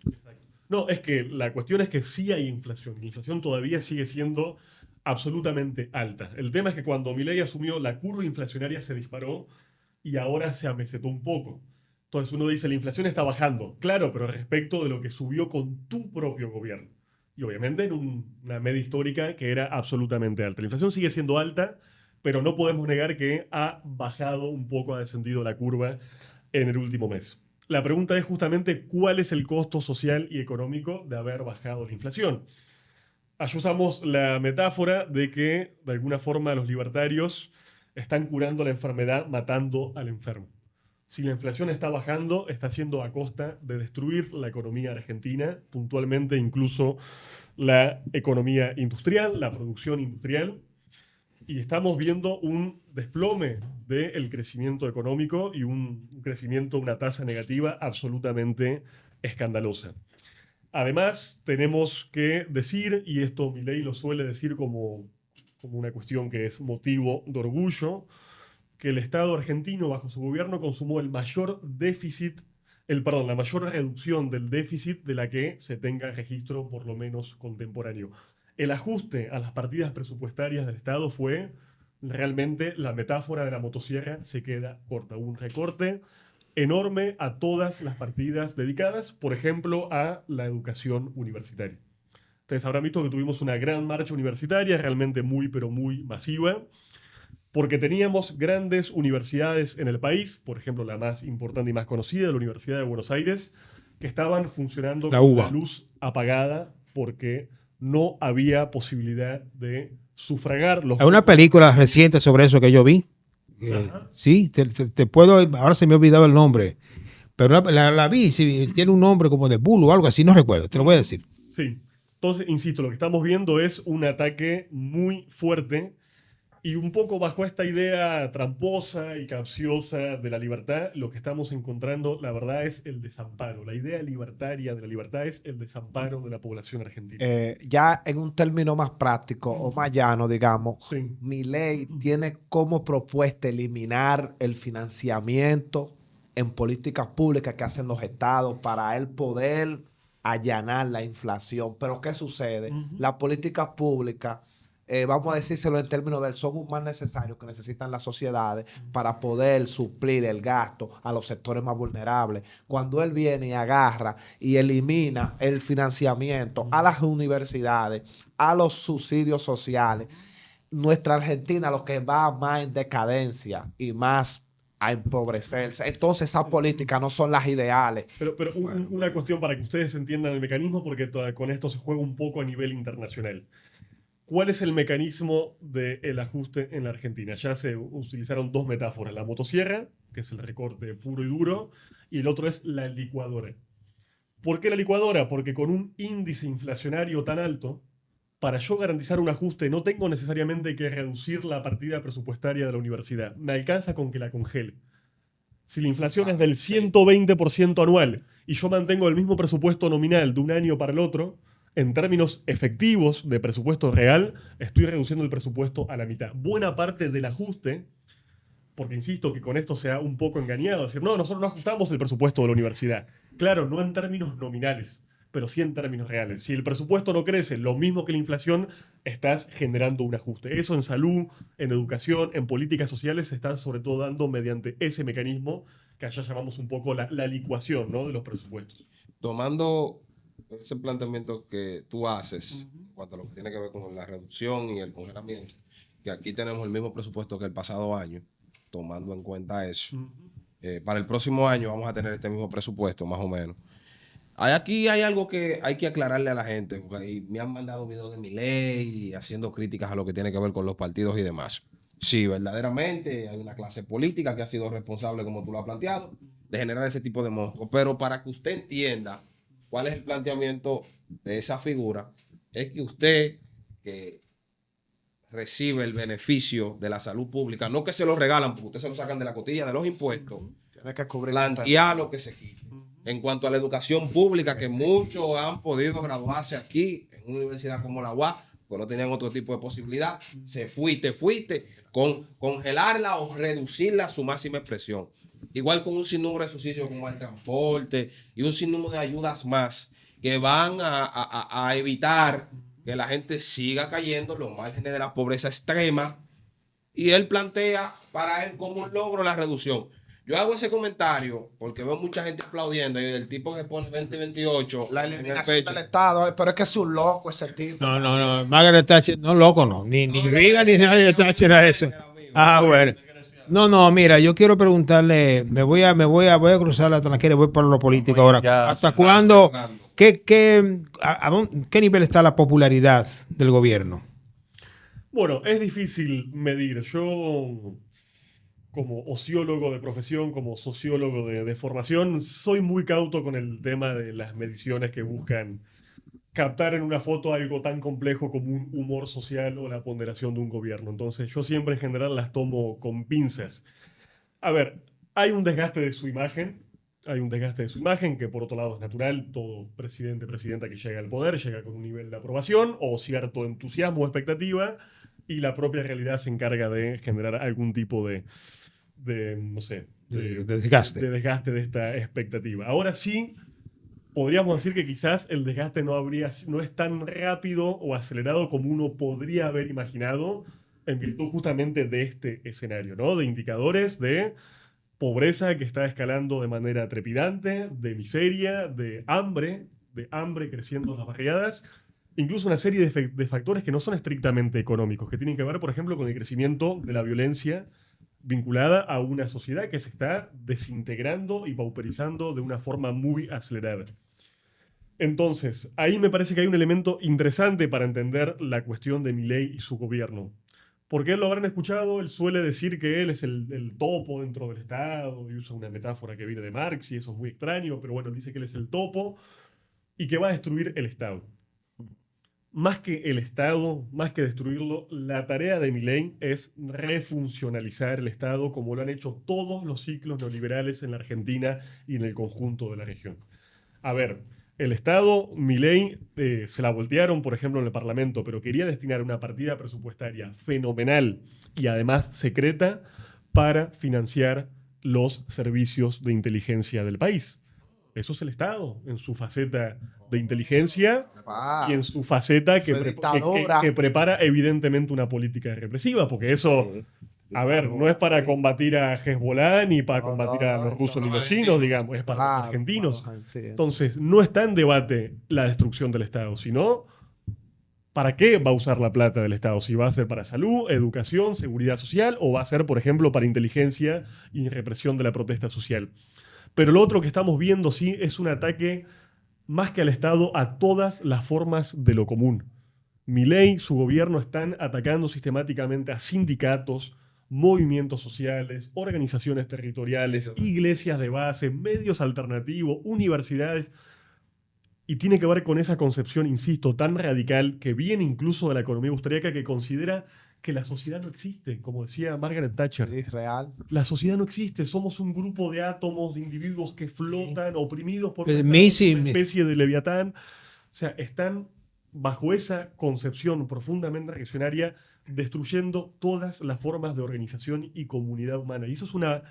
No, es que la cuestión es que sí hay inflación. La inflación todavía sigue siendo absolutamente alta. El tema es que cuando Milei asumió, la curva inflacionaria se disparó y ahora se amesetó un poco. Entonces uno dice, la inflación está bajando. Claro, pero respecto de lo que subió con tu propio gobierno. Y obviamente en una media histórica que era absolutamente alta. La inflación sigue siendo alta, pero no podemos negar que ha bajado un poco, ha descendido la curva en el último mes. La pregunta es justamente cuál es el costo social y económico de haber bajado la inflación. Allí usamos la metáfora de que, de alguna forma, los libertarios están curando la enfermedad matando al enfermo. Si la inflación está bajando, está siendo a costa de destruir la economía argentina, puntualmente incluso la economía industrial, la producción industrial, y estamos viendo un desplome del crecimiento económico y un crecimiento, una tasa negativa absolutamente escandalosa. Además, tenemos que decir, y esto Milei lo suele decir como una cuestión que es motivo de orgullo, que el Estado argentino, bajo su gobierno, consumó la mayor reducción del déficit de la que se tenga registro, por lo menos contemporáneo. El ajuste a las partidas presupuestarias del Estado fue realmente la metáfora de la motosierra, se queda corta. Un recorte enorme a todas las partidas dedicadas, por ejemplo, a la educación universitaria. Ustedes habrán visto que tuvimos una gran marcha universitaria, realmente muy, pero muy masiva, porque teníamos grandes universidades en el país, por ejemplo, la más importante y más conocida, la Universidad de Buenos Aires, que estaban funcionando con la luz apagada porque no había posibilidad de sufragar los...
Hay una película reciente sobre eso que yo vi. Sí, te puedo... Ahora se me ha olvidado el nombre. Pero la vi, sí, tiene un nombre como de Bull o algo así, no recuerdo, te lo voy a decir.
Sí, entonces, insisto, lo que estamos viendo es un ataque muy fuerte y un poco bajo esta idea tramposa y capciosa de la libertad, lo que estamos encontrando, la verdad, es el desamparo. La idea libertaria de la libertad es el desamparo de la población argentina.
Ya en un término más práctico o más llano, digamos,
Sí.
Milei tiene como propuesta eliminar el financiamiento en políticas públicas que hacen los estados para él poder allanar la inflación. Pero ¿qué sucede? Las políticas públicas, vamos a decírselo en términos de son un mal necesario que necesitan las sociedades para poder suplir el gasto a los sectores más vulnerables. Cuando él viene y agarra y elimina el financiamiento a las universidades, a los subsidios sociales, nuestra Argentina lo que va más en decadencia y más a empobrecerse. Entonces esas políticas no son las ideales.
Pero una cuestión para que ustedes entiendan el mecanismo, porque con esto se juega un poco a nivel internacional. ¿Cuál es el mecanismo del ajuste en la Argentina? Ya se utilizaron dos metáforas. La motosierra, que es el recorte puro y duro, y el otro es la licuadora. ¿Por qué la licuadora? Porque con un índice inflacionario tan alto, para yo garantizar un ajuste no tengo necesariamente que reducir la partida presupuestaria de la universidad. Me alcanza con que la congele. Si la inflación es del 120% anual y yo mantengo el mismo presupuesto nominal de un año para el otro, en términos efectivos de presupuesto real, estoy reduciendo el presupuesto a la mitad. Buena parte del ajuste, porque insisto que con esto se ha un poco engañado, decir, no, nosotros no ajustamos el presupuesto de la universidad. Claro, no en términos nominales, pero sí en términos reales. Si el presupuesto no crece lo mismo que la inflación, estás generando un ajuste. Eso en salud, en educación, en políticas sociales se está sobre todo dando mediante ese mecanismo que allá llamamos un poco la licuación, ¿no?, de los presupuestos.
Tomando ese planteamiento que tú haces en cuanto a lo que tiene que ver con la reducción y el congelamiento, que aquí tenemos el mismo presupuesto que el pasado año, tomando en cuenta eso. Para el próximo año vamos a tener este mismo presupuesto, más o menos. Aquí hay algo que hay que aclararle a la gente, porque ahí me han mandado videos de Milei haciendo críticas a lo que tiene que ver con los partidos y demás. Sí, verdaderamente hay una clase política que ha sido responsable, como tú lo has planteado, de generar ese tipo de monstruos. Pero para que usted entienda cuál es el planteamiento de esa figura, es que usted que recibe el beneficio de la salud pública, no que se lo regalan, porque usted se lo sacan de la cotilla de los impuestos,
Tiene que cubrir
plantear lo que se quite. En cuanto a la educación pública, que muchos han podido graduarse aquí en una universidad como la UAS, pues no tenían otro tipo de posibilidad, te fuiste, congelarla o reducirla a su máxima expresión. Igual con un sinnúmero de subsidios como el transporte y un sinnúmero de ayudas más que van a evitar que la gente siga cayendo en los márgenes de la pobreza extrema. Y él plantea para él como un logro la reducción. Yo hago ese comentario porque veo mucha gente aplaudiendo y el tipo que pone 2028
la
en el
eliminación
pecho.
del Estado, pero es que es un loco ese tipo.
No. Margaret Thatcher, no, loco, no. Ni Reagan ni Margaret Thatcher era eso. Ah, bueno. No, mira, yo quiero preguntarle, me voy a cruzar la tranquera y voy por lo político ahora. ¿Hasta cuándo? ¿Qué nivel está la popularidad del gobierno?
Bueno, es difícil medir. Yo, como ociólogo de profesión, como sociólogo de formación, soy muy cauto con el tema de las mediciones que buscan captar en una foto algo tan complejo como un humor social o la ponderación de un gobierno. Entonces, yo siempre en general las tomo con pinzas. A ver, hay un desgaste de su imagen. Hay un desgaste de su imagen que por otro lado es natural. Todo presidente, presidenta que llega al poder llega con un nivel de aprobación o cierto entusiasmo o expectativa y la propia realidad se encarga de generar algún tipo de no sé,
de desgaste.
De desgaste de esta expectativa. Ahora sí, podríamos decir que quizás el desgaste no es tan rápido o acelerado como uno podría haber imaginado en virtud justamente de este escenario, ¿no? De indicadores de pobreza que está escalando de manera trepidante, de miseria, de hambre creciendo en las barriadas, incluso una serie de factores que no son estrictamente económicos, que tienen que ver, por ejemplo, con el crecimiento de la violencia vinculada a una sociedad que se está desintegrando y pauperizando de una forma muy acelerada. Entonces, ahí me parece que hay un elemento interesante para entender la cuestión de Milei y su gobierno. Porque él lo habrán escuchado, él suele decir que él es el topo dentro del Estado y usa una metáfora que viene de Marx y eso es muy extraño, pero bueno, él dice que él es el topo y que va a destruir el Estado. Más que el Estado, más que destruirlo, la tarea de Milei es refuncionalizar el Estado como lo han hecho todos los ciclos neoliberales en la Argentina y en el conjunto de la región. A ver, el Estado, Milei, se la voltearon, por ejemplo, en el Parlamento, pero quería destinar una partida presupuestaria fenomenal y además secreta para financiar los servicios de inteligencia del país. Eso es el Estado, en su faceta de inteligencia y en su faceta que prepara evidentemente una política represiva, porque eso, a ver, no es para combatir a Hezbollah ni para combatir a los rusos ni los chinos, digamos, es para los argentinos. Entonces, no está en debate la destrucción del Estado, sino ¿para qué va a usar la plata del Estado? Si va a ser para salud, educación, seguridad social o va a ser, por ejemplo, para inteligencia y represión de la protesta social. Pero lo otro que estamos viendo, sí, es un ataque más que al Estado a todas las formas de lo común. Milei, su gobierno están atacando sistemáticamente a sindicatos, movimientos sociales, organizaciones territoriales, iglesias de base, medios alternativos, universidades. Y tiene que ver con esa concepción, insisto, tan radical que viene incluso de la economía austríaca, que considera que la sociedad no existe, como decía Margaret Thatcher.
Sí, real.
La sociedad no existe, somos un grupo de átomos, de individuos que flotan, oprimidos por
Pues
una
Macy-
especie de leviatán. O sea, están bajo esa concepción profundamente reaccionaria, destruyendo todas las formas de organización y comunidad humana. Y eso es una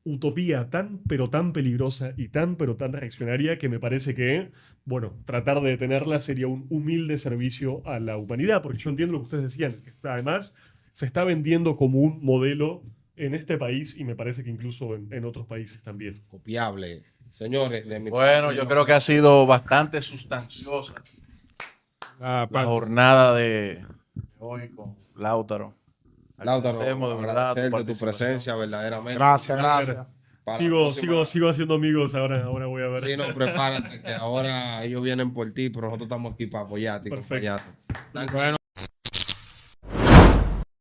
utopía tan, pero tan peligrosa y tan, pero tan reaccionaria, que me parece que, bueno, tratar de detenerla sería un humilde servicio a la humanidad, porque yo entiendo lo que ustedes decían, que además se está vendiendo como un modelo en este país y me parece que incluso en otros países también.
Copiable. Señores, de mi
Bueno,
parte,
yo
no.
creo que ha sido bastante sustanciosa la jornada de hoy con Lautaro.
Lautaro,
Agradecemos de verdad tu
agradecerte tu
participación.
presencia, verdaderamente.
Gracias, gracias.
Para la próxima-
Sigo haciendo amigos, ahora voy a ver.
Sí, no, prepárate, que ahora ellos vienen por ti, pero nosotros estamos aquí para apoyarte y
Perfecto.
acompañarte.
Bueno.